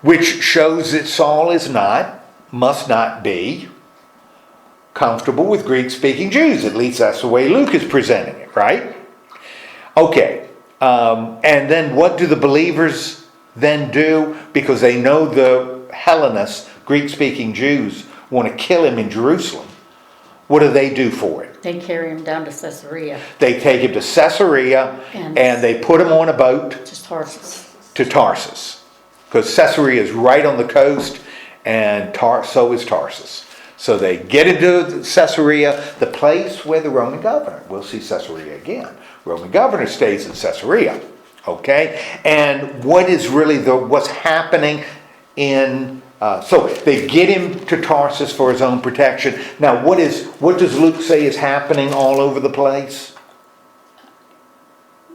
Which shows that Saul must not be comfortable with Greek-speaking Jews. At least that's the way Luke is presenting it, right? Okay, and then what do the believers then do? Because they know the Hellenists, Greek-speaking Jews, want to kill him in Jerusalem. What do they do for it? They carry him down to Caesarea, They take him to Caesarea And- and they put him on a boat just Tarsus. to Tarsus. Because Caesarea is right on the coast and so is Tarsus. So they get into Caesarea, the place where the Roman governor, we'll see Caesarea again. Roman governor stays in Caesarea. Okay? And what is really what's happening so they get him to Tarsus for his own protection. Now what does Luke say is happening all over the place?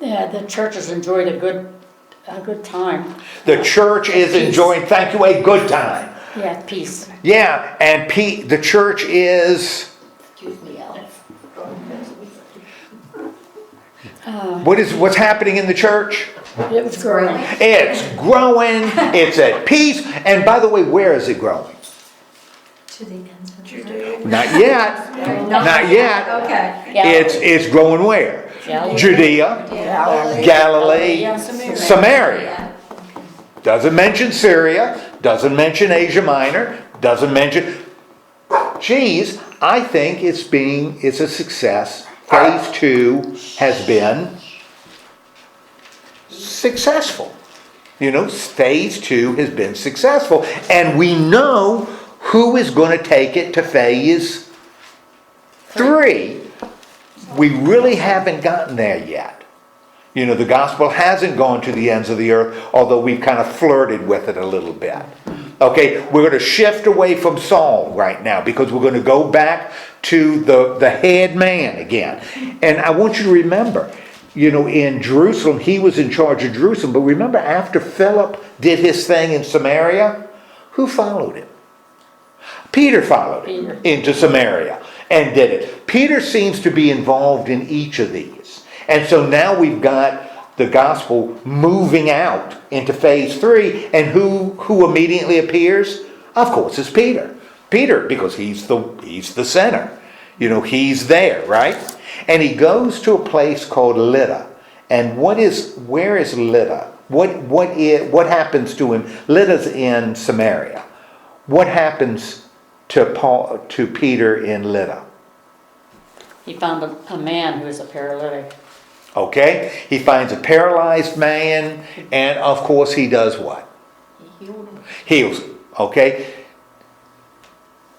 Yeah, the church has enjoyed a good time. The church is enjoying, thank you, a good time. Yeah, peace. Yeah, and the church is, Excuse me, Alex. what's happening in the church? It was growing. It's growing, it's at peace, and by the way, where is it growing? To the ends of the Judea. Not yet, not yet. Okay. It's growing where? Galilee. Judea, Galilee, Samaria. Doesn't mention Syria, doesn't mention Asia Minor, doesn't mention... Geez, I think it's a success. Phase 2 has been successful. Phase 2 has been successful. And we know who is going to take it to phase 3. We really haven't gotten there yet. The gospel hasn't gone to the ends of the earth, although we've kind of flirted with it a little bit. Okay, we're going to shift away from Saul right now because we're going to go back to the head man again. And I want you to remember, in Jerusalem, he was in charge of Jerusalem. But remember, after Philip did his thing in Samaria, who followed him? Peter followed him into Samaria and did it. Peter seems to be involved in each of these. And so now we've got the gospel moving out into phase 3. And who immediately appears? Of course, it's Peter. Peter, because he's the center. He's there, right? And he goes to a place called Lydda. And where is Lydda? What happens to him? Lydda's in Samaria. What happens to Peter in Lydda? He found a man who was a paralytic. Okay, he finds a paralyzed man, and of course he does what? He healed him. Heals him. Okay.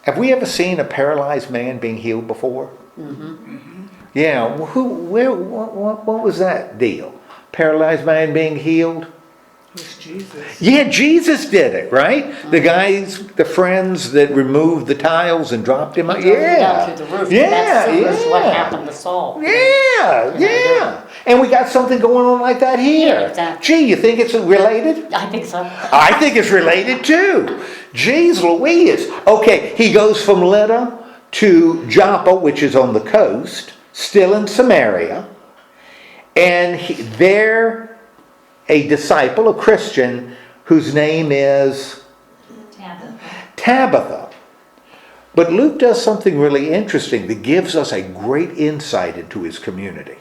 Have we ever seen a paralyzed man being healed before? Mm-hmm. Yeah. What was that deal? Paralyzed man being healed? It was Jesus. Yeah, Jesus did it, right? The friends that removed the tiles and dropped him out. He drove him Yeah. down through the roof. Yeah, That's similar to what yeah. happened to Saul. Yeah. And we got something going on like that here. Yeah, exactly. Gee, you think it's related? I think so. I think it's related too. Jeez Louise. Okay, he goes from Lydda to Joppa, which is on the coast, still in Samaria. And there, a disciple, a Christian, whose name is Tabitha. But Luke does something really interesting that gives us a great insight into his community.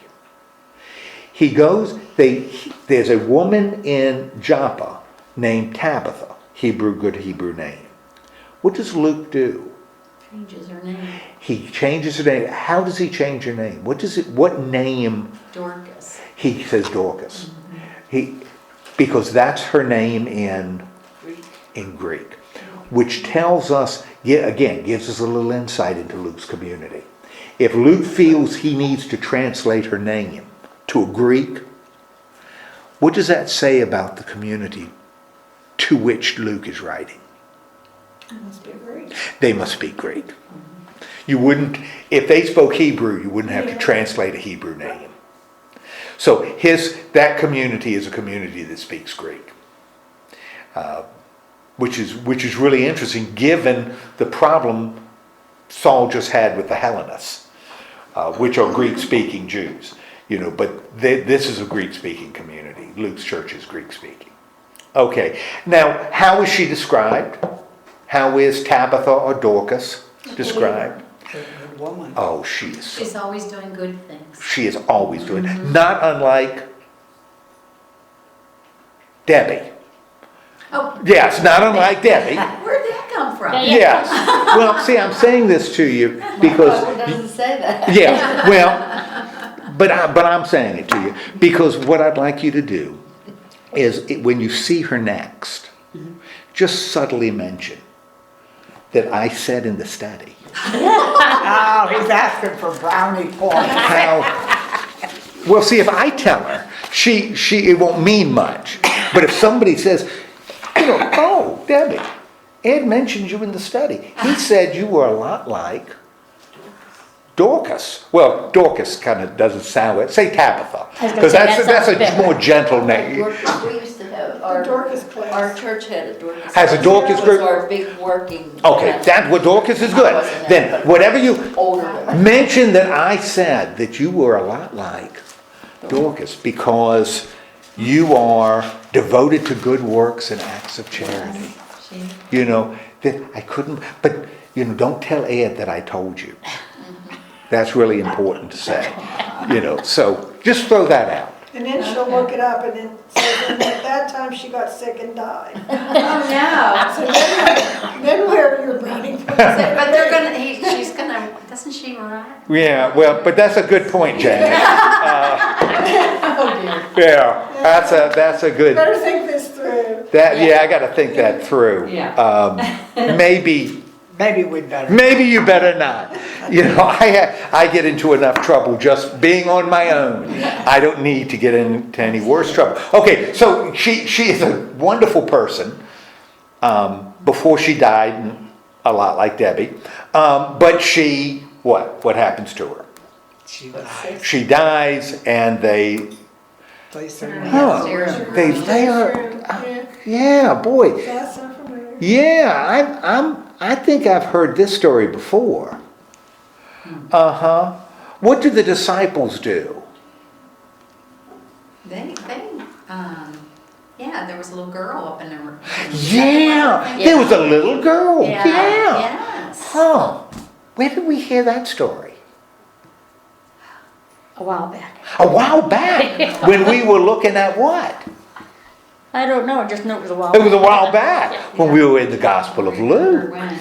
He goes, there's a woman in Joppa named Tabitha, good Hebrew name. What does Luke do? Changes her name. He changes her name. How does he change her name? What name? Dorcas. He says Dorcas. Because that's her name in Greek. Which tells us, again, gives us a little insight into Luke's community. If Luke feels he needs to translate her name to a Greek, what does that say about the community to which Luke is writing? Must be great. They must speak Greek. You wouldn't, if they spoke Hebrew, you wouldn't have to Yeah. translate a Hebrew name. So that community is a community that speaks Greek. Which is really interesting given the problem Saul just had with the Hellenists, which are Greek-speaking Jews. But this is a Greek-speaking community. Luke's church is Greek-speaking. Okay, now how is she described? How is Tabitha or Dorcas described? The woman. Oh, she is. She's always doing good things. She is always doing it. Not unlike Debbie. Oh, Yes, not unlike Debbie. where'd that come from? Yes. Well, see, I'm saying this to you because, Bible doesn't say that. yeah, well, but I'm saying it to you because what I'd like you to do is when you see her next, just subtly mention that I said in the study Oh, he's asking for brownie points. how. Well, see, if I tell her, it won't mean much. But if somebody says, oh, Debbie, Ed mentioned you in the study. He said you were a lot like Dorcas. Well, Dorcas kind of doesn't sound it. Say Tabitha, I was gonna because say, that's that sounds a better. more gentle name. We used to have, The Dorcas class. our church had a Dorcas. Has a Dorcas It group? was our big working. Okay, class. that what Dorcas is good. I wasn't there, Then but whatever you Older than mention that I said that you were a lot like Dorcas because you are devoted to good works and acts of charity. She, That I couldn't, but don't tell Ed that I told you. That's really important to say. So just throw that out. And then she'll look it up and then says, and at that time she got sick and died. oh no. So then where are your brownie points? But they're gonna, she's gonna, doesn't she write? Yeah, well, but that's a good point, Janet. Oh dear. Yeah, that's a good. Better think this through. I got to think that through. Yeah. Maybe Maybe we'd better. Maybe you better not. I get into enough trouble just being on my own. I don't need to get into any worse trouble. Okay, so she is a wonderful person. Before she died, a lot like Debbie. But she, what happens to her? She died. She dies and they Place her. Huh. Upstairs. They lay her. Yeah, Yeah, boy. that's so familiar. Yeah, I think I've heard this story before. What did the disciples do? Yeah, there was a little girl up in there. Yeah, there was a little girl. Yeah. Yes. Huh. Where did we hear that story? A while back. A while back, when we were looking at what? I don't know, I just know it was a while It was a back. while back, when we were in the Gospel of Luke. When?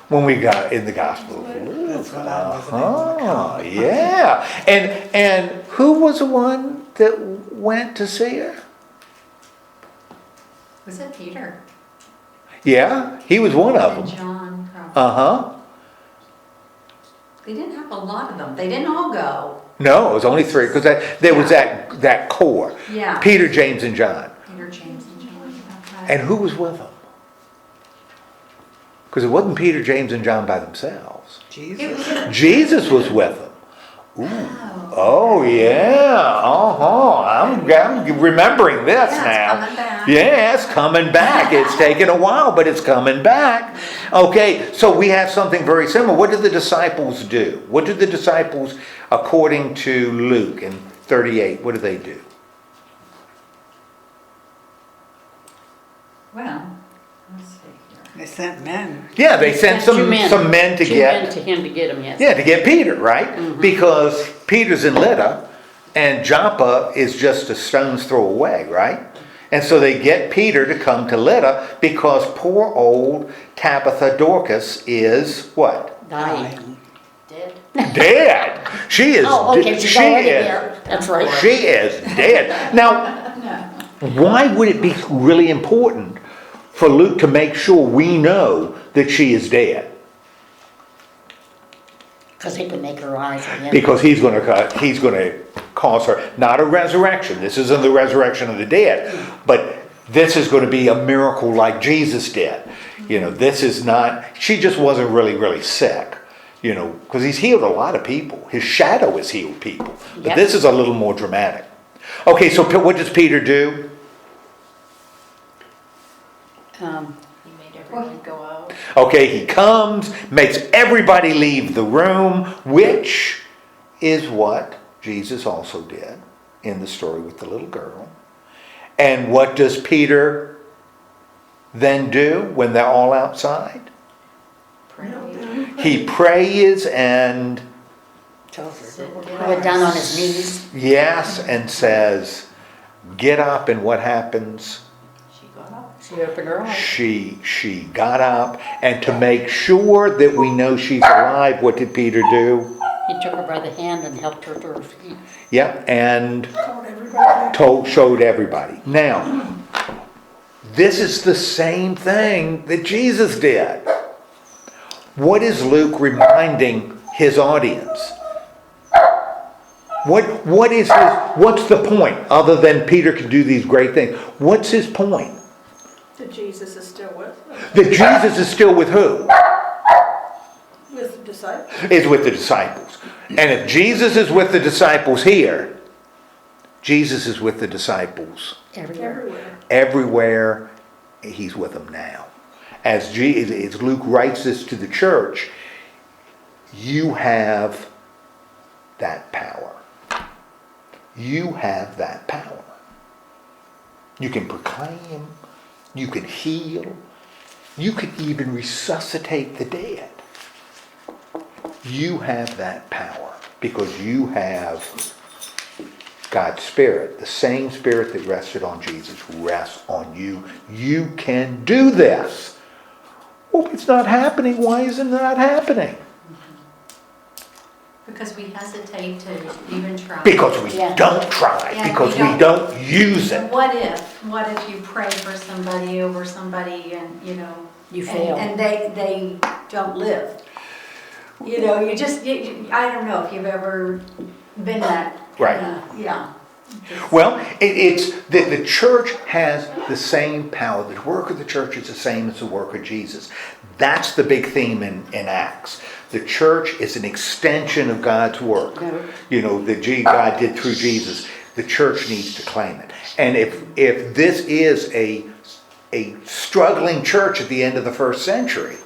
When we got in the Gospel of Luke. That's what I was Oh, yeah. And who was the one that went to see her? Was it Peter? Yeah, he was one of And them. John, probably. Uh-huh. They didn't have a lot of them. They didn't all go. No, it was only three, because there was that core. Yeah. Peter, James, and John. Peter, James, and John. Okay. And who was with them? Because it wasn't Peter, James, and John by themselves. It Jesus. was, Jesus was with them. oh. Oh, yeah. I'm remembering this Yeah, now. it's coming back. Yeah, it's coming back. It's taken a while, but it's coming back. Okay, so we have something very similar. What did the disciples do? What did the disciples, according to Luke in 38, what did they do? Well, let's see here. They sent men. Yeah, they sent some men to Two get... men to him to get him, yes. Yeah, to get Peter, right? Because Peter's in Lydda, and Joppa is just a stone's throw away, right? And so they get Peter to come to Lydda because poor old Tabitha Dorcas is what? Dying. Dead. Dead. She is. Oh, okay, she's she already is. there. That's right. She is dead. Now, why would it be really important for Luke to make sure we know that she is dead? Because he could make her rise again. Because he's going to cause her, not a resurrection. This isn't the resurrection of the dead, but this is going to be a miracle like Jesus did. You know, this is not, she just wasn't really sick, you know, because he's healed a lot of people. His shadow has healed people. But Yep. this is a little more dramatic. Okay, so what does Peter do? He made everyone go out. Okay, he comes, makes everybody leave the room, which is what Jesus also did in the story with the little girl. And what does Peter then do when they're all outside? Pray. He prays and, Went down on his knees. yes, and says, get up, and what happens? She got up. She opened her eyes. She got up, and to make sure that we know she's alive, what did Peter do? He took her by the hand and helped her to her feet. Yep, and Told everybody. showed everybody. Now, this is the same thing that Jesus did. What is Luke reminding his audience? What's the point, other than Peter can do these great things? What's his point? That Jesus is still with them, That Jesus is still with who? with the disciples. Is with the disciples. And if Jesus is with the disciples here, Jesus is with the disciples Everywhere. everywhere. He's with them now. As Luke writes this to the church, you have that power. You have that power. You can proclaim, you can heal, you can even resuscitate the dead. You have that power because you have God's Spirit. The same Spirit that rested on Jesus rests on you. You can do this. Well, it's not happening. Why isn't it not happening? Because we hesitate to even try. Because we Yeah. don't try. Yeah, Because we we don't use it. And what if you pray for somebody over somebody and, you know. You and- fail. And they don't live. You know, I don't know if you've ever been that. Right. Yeah. Well, it's that the church has the same power. The work of the church is the same as the work of Jesus. That's the big theme in Acts. The church is an extension of God's work. No. You know, that God did through Jesus. The church needs to claim it. And if this is a struggling church at the end of the first century,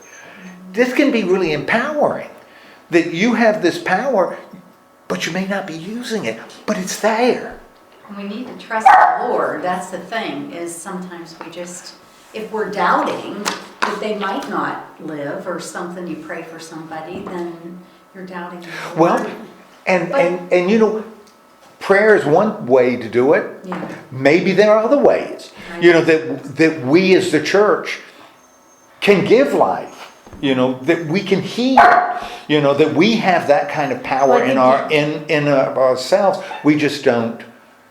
this can be really empowering. That you have this power, but you may not be using it, but it's there. We need to trust the Lord. That's the thing, is sometimes we just, if we're doubting that they might not live or something, you pray for somebody, then you're doubting the Lord. Well, and you know, prayer is one way to do it. Yeah. Maybe there are other ways. Right. You know, that we as the church can give life. You know, that we can heal. You know, that we have that kind of power Well, in ourselves. We just don't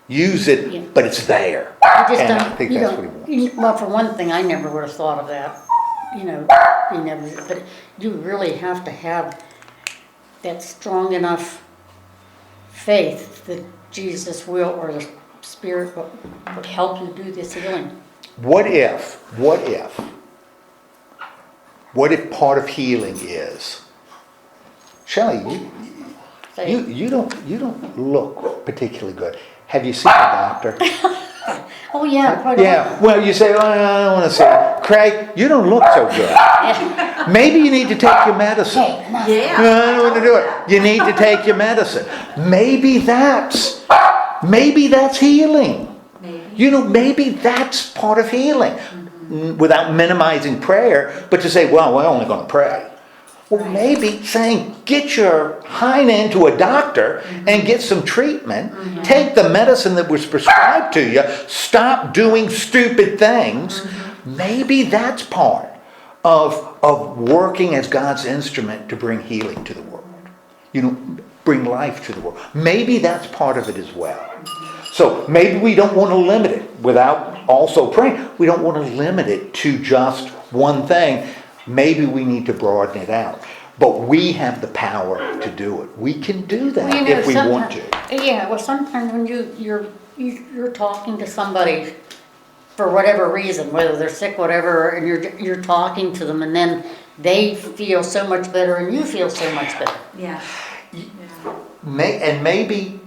use it, Yeah. but it's there. You just And I don't, think you that's don't, what he wants. well, for one thing, I never would have thought of that. You know, you never, but you really have to have that strong enough faith that Jesus will, or the Spirit would help you do this healing. What if part of healing is, Shelley, Say, you don't look particularly good. Have you seen a doctor? oh yeah, quite Yeah, well, you say, oh, I don't want to see it. Craig, you don't look so good. often. Maybe you need to take your medicine. Yeah. No, I don't want to do it. You need to take your medicine. Maybe that's healing. Maybe. You know, maybe that's part of healing. Without minimizing prayer, but to say, well, we're only going to pray. Well, maybe saying, get your hind end to a doctor and get some treatment. Take the medicine that was prescribed to you. Stop doing stupid things. Maybe that's part of working as God's instrument to bring healing to the world. You know, bring life to the world. Maybe that's part of it as well. So maybe we don't want to limit it without also praying. We don't want to limit it to just one thing. Maybe we need to broaden it out. But we have the power to do it. We can do that Well, you know, if we want to. Yeah, well, sometimes when you're talking to somebody for whatever reason, whether they're sick, whatever, and you're talking to them, and then they feel so much better, and you feel so much better. Yeah. And maybe,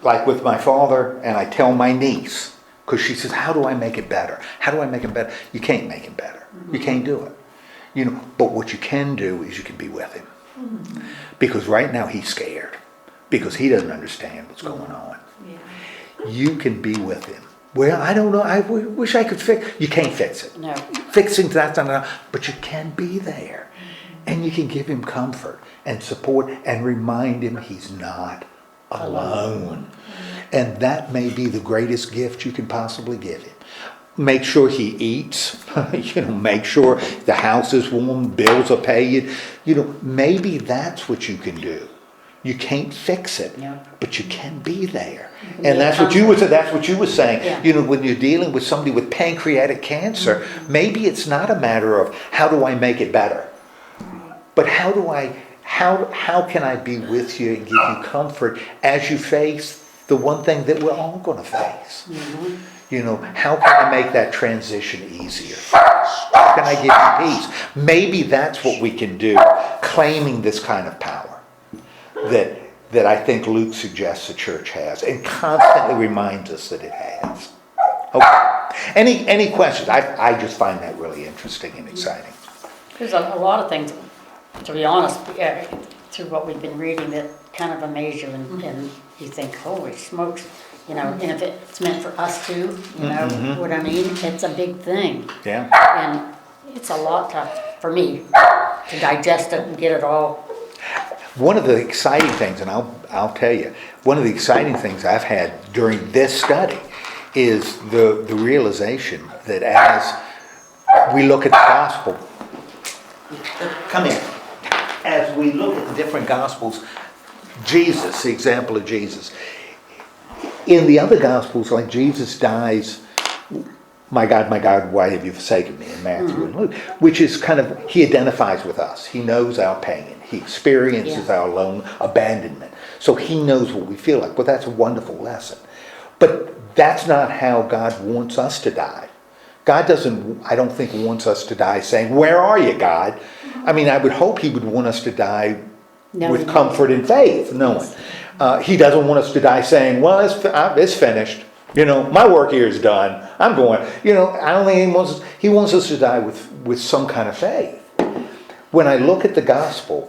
like with my father, and I tell my niece, because she says, how do I make it better? How do I make it better? You can't make it better. You can't do it. You know, but what you can do is you can be with him. Because right now he's scared. Because he doesn't understand what's going on. Yeah. You can be with him. Well, I don't know. I wish I could fix. You can't fix it. No. Fixing that's not enough. But you can be there. And you can give him comfort and support and remind him he's not alone. And that may be the greatest gift you can possibly give him. Make sure he eats. Make sure the house is warm, bills are paid. Maybe that's what you can do. You can't fix it, but you can be there. And that's what you were saying. Yeah. When you're dealing with somebody with pancreatic cancer, maybe it's not a matter of how do I make it better, but how can I be with you and give you comfort as you face the one thing that we're all going to face? How can I make that transition easier? How can I give you peace? Maybe that's what we can do, claiming this kind of power that I think Luke suggests the church has and constantly reminds us that it has. Okay. Any questions? I just find that really interesting and exciting. There's a lot of things, to be honest, through what we've been reading that kind of amaze you and you think, holy smokes, and if it's meant for us too, what I mean? It's a big thing. Yeah. And it's a lot for me to digest it and get it all. One of the exciting things, and I'll tell you, one of the exciting things I've had during this study is the realization that as we look at the gospel, come in, as we look at the different gospels, Jesus, the example of Jesus, in the other gospels, like Jesus dies, my God, why have you forsaken me, in Matthew and Luke, which is kind of, he identifies with us. He knows our pain. He experiences our lone abandonment. So he knows what we feel like. Well, that's a wonderful lesson. But that's not how God wants us to die. God doesn't, I don't think, wants us to die saying, where are you, God? I mean, I would hope he would want us to die with comfort and faith, knowing. He doesn't want us to die saying, well, it's finished. My work here is done. I'm going. I don't think he wants us to die with some kind of faith. When I look at the gospel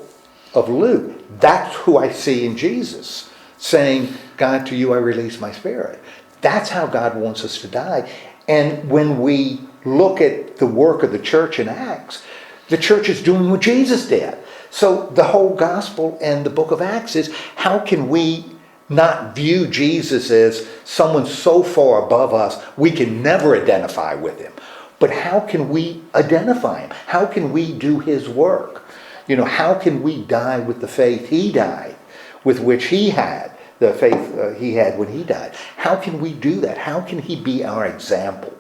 of Luke, that's who I see in Jesus, saying, God, to you I release my spirit. That's how God wants us to die. And when we look at the work of the church in Acts, the church is doing what Jesus did. So the whole gospel and the book of Acts is, how can we not view Jesus as someone so far above us we can never identify with him? But how can we identify him? How can we do his work? How can we die with the faith he died, with which he had, the faith he had when he died? How can we do that? How can he be our example,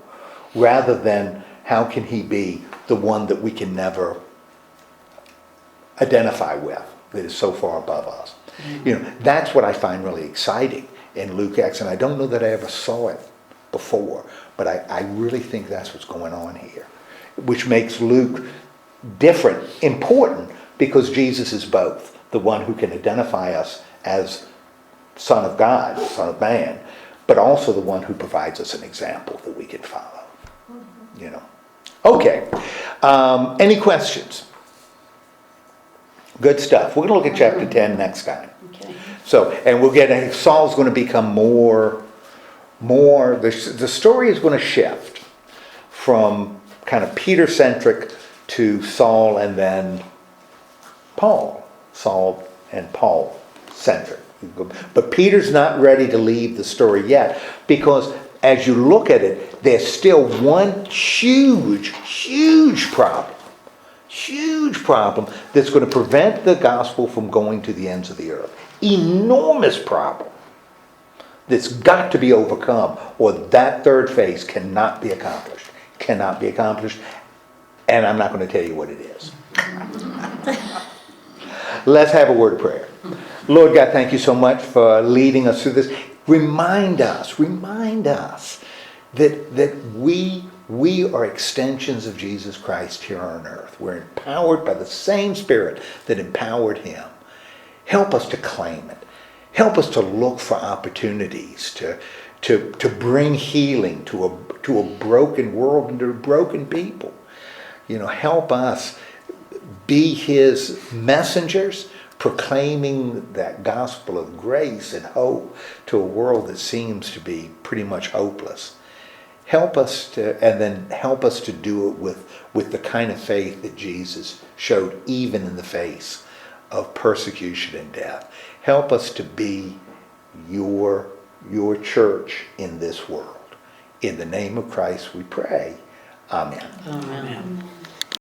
rather than how can he be the one that we can never identify with, that is so far above us? That's what I find really exciting in Luke Acts, and I don't know that I ever saw it before, but I really think that's what's going on here, which makes Luke different, important, because Jesus is both the one who can identify us as Son of God, Son of Man, but also the one who provides us an example that we can follow. Okay. Any questions? Good stuff. We're going to look at chapter 10 next time. Okay. So, and we'll get, Saul's going to become more, the story is going to shift from kind of Peter-centric to Saul and then Paul. Saul and Paul-centric. But Peter's not ready to leave the story yet, because as you look at it, there's still one huge problem that's going to prevent the gospel from going to the ends of the earth. Enormous problem that's got to be overcome, or that third phase cannot be accomplished. And I'm not going to tell you what it is. Let's have a word of prayer. Lord God, thank you so much for leading us through this. Remind us that we are extensions of Jesus Christ here on earth. We're empowered by the same Spirit that empowered him. Help us to claim it. Help us to look for opportunities to bring healing to a broken world and to broken people. Help us be his messengers, proclaiming that gospel of grace and hope to a world that seems to be pretty much hopeless. Help us to do it with the kind of faith that Jesus showed even in the face of persecution and death. Help us to be your church in this world. In the name of Christ we pray. Amen. Amen.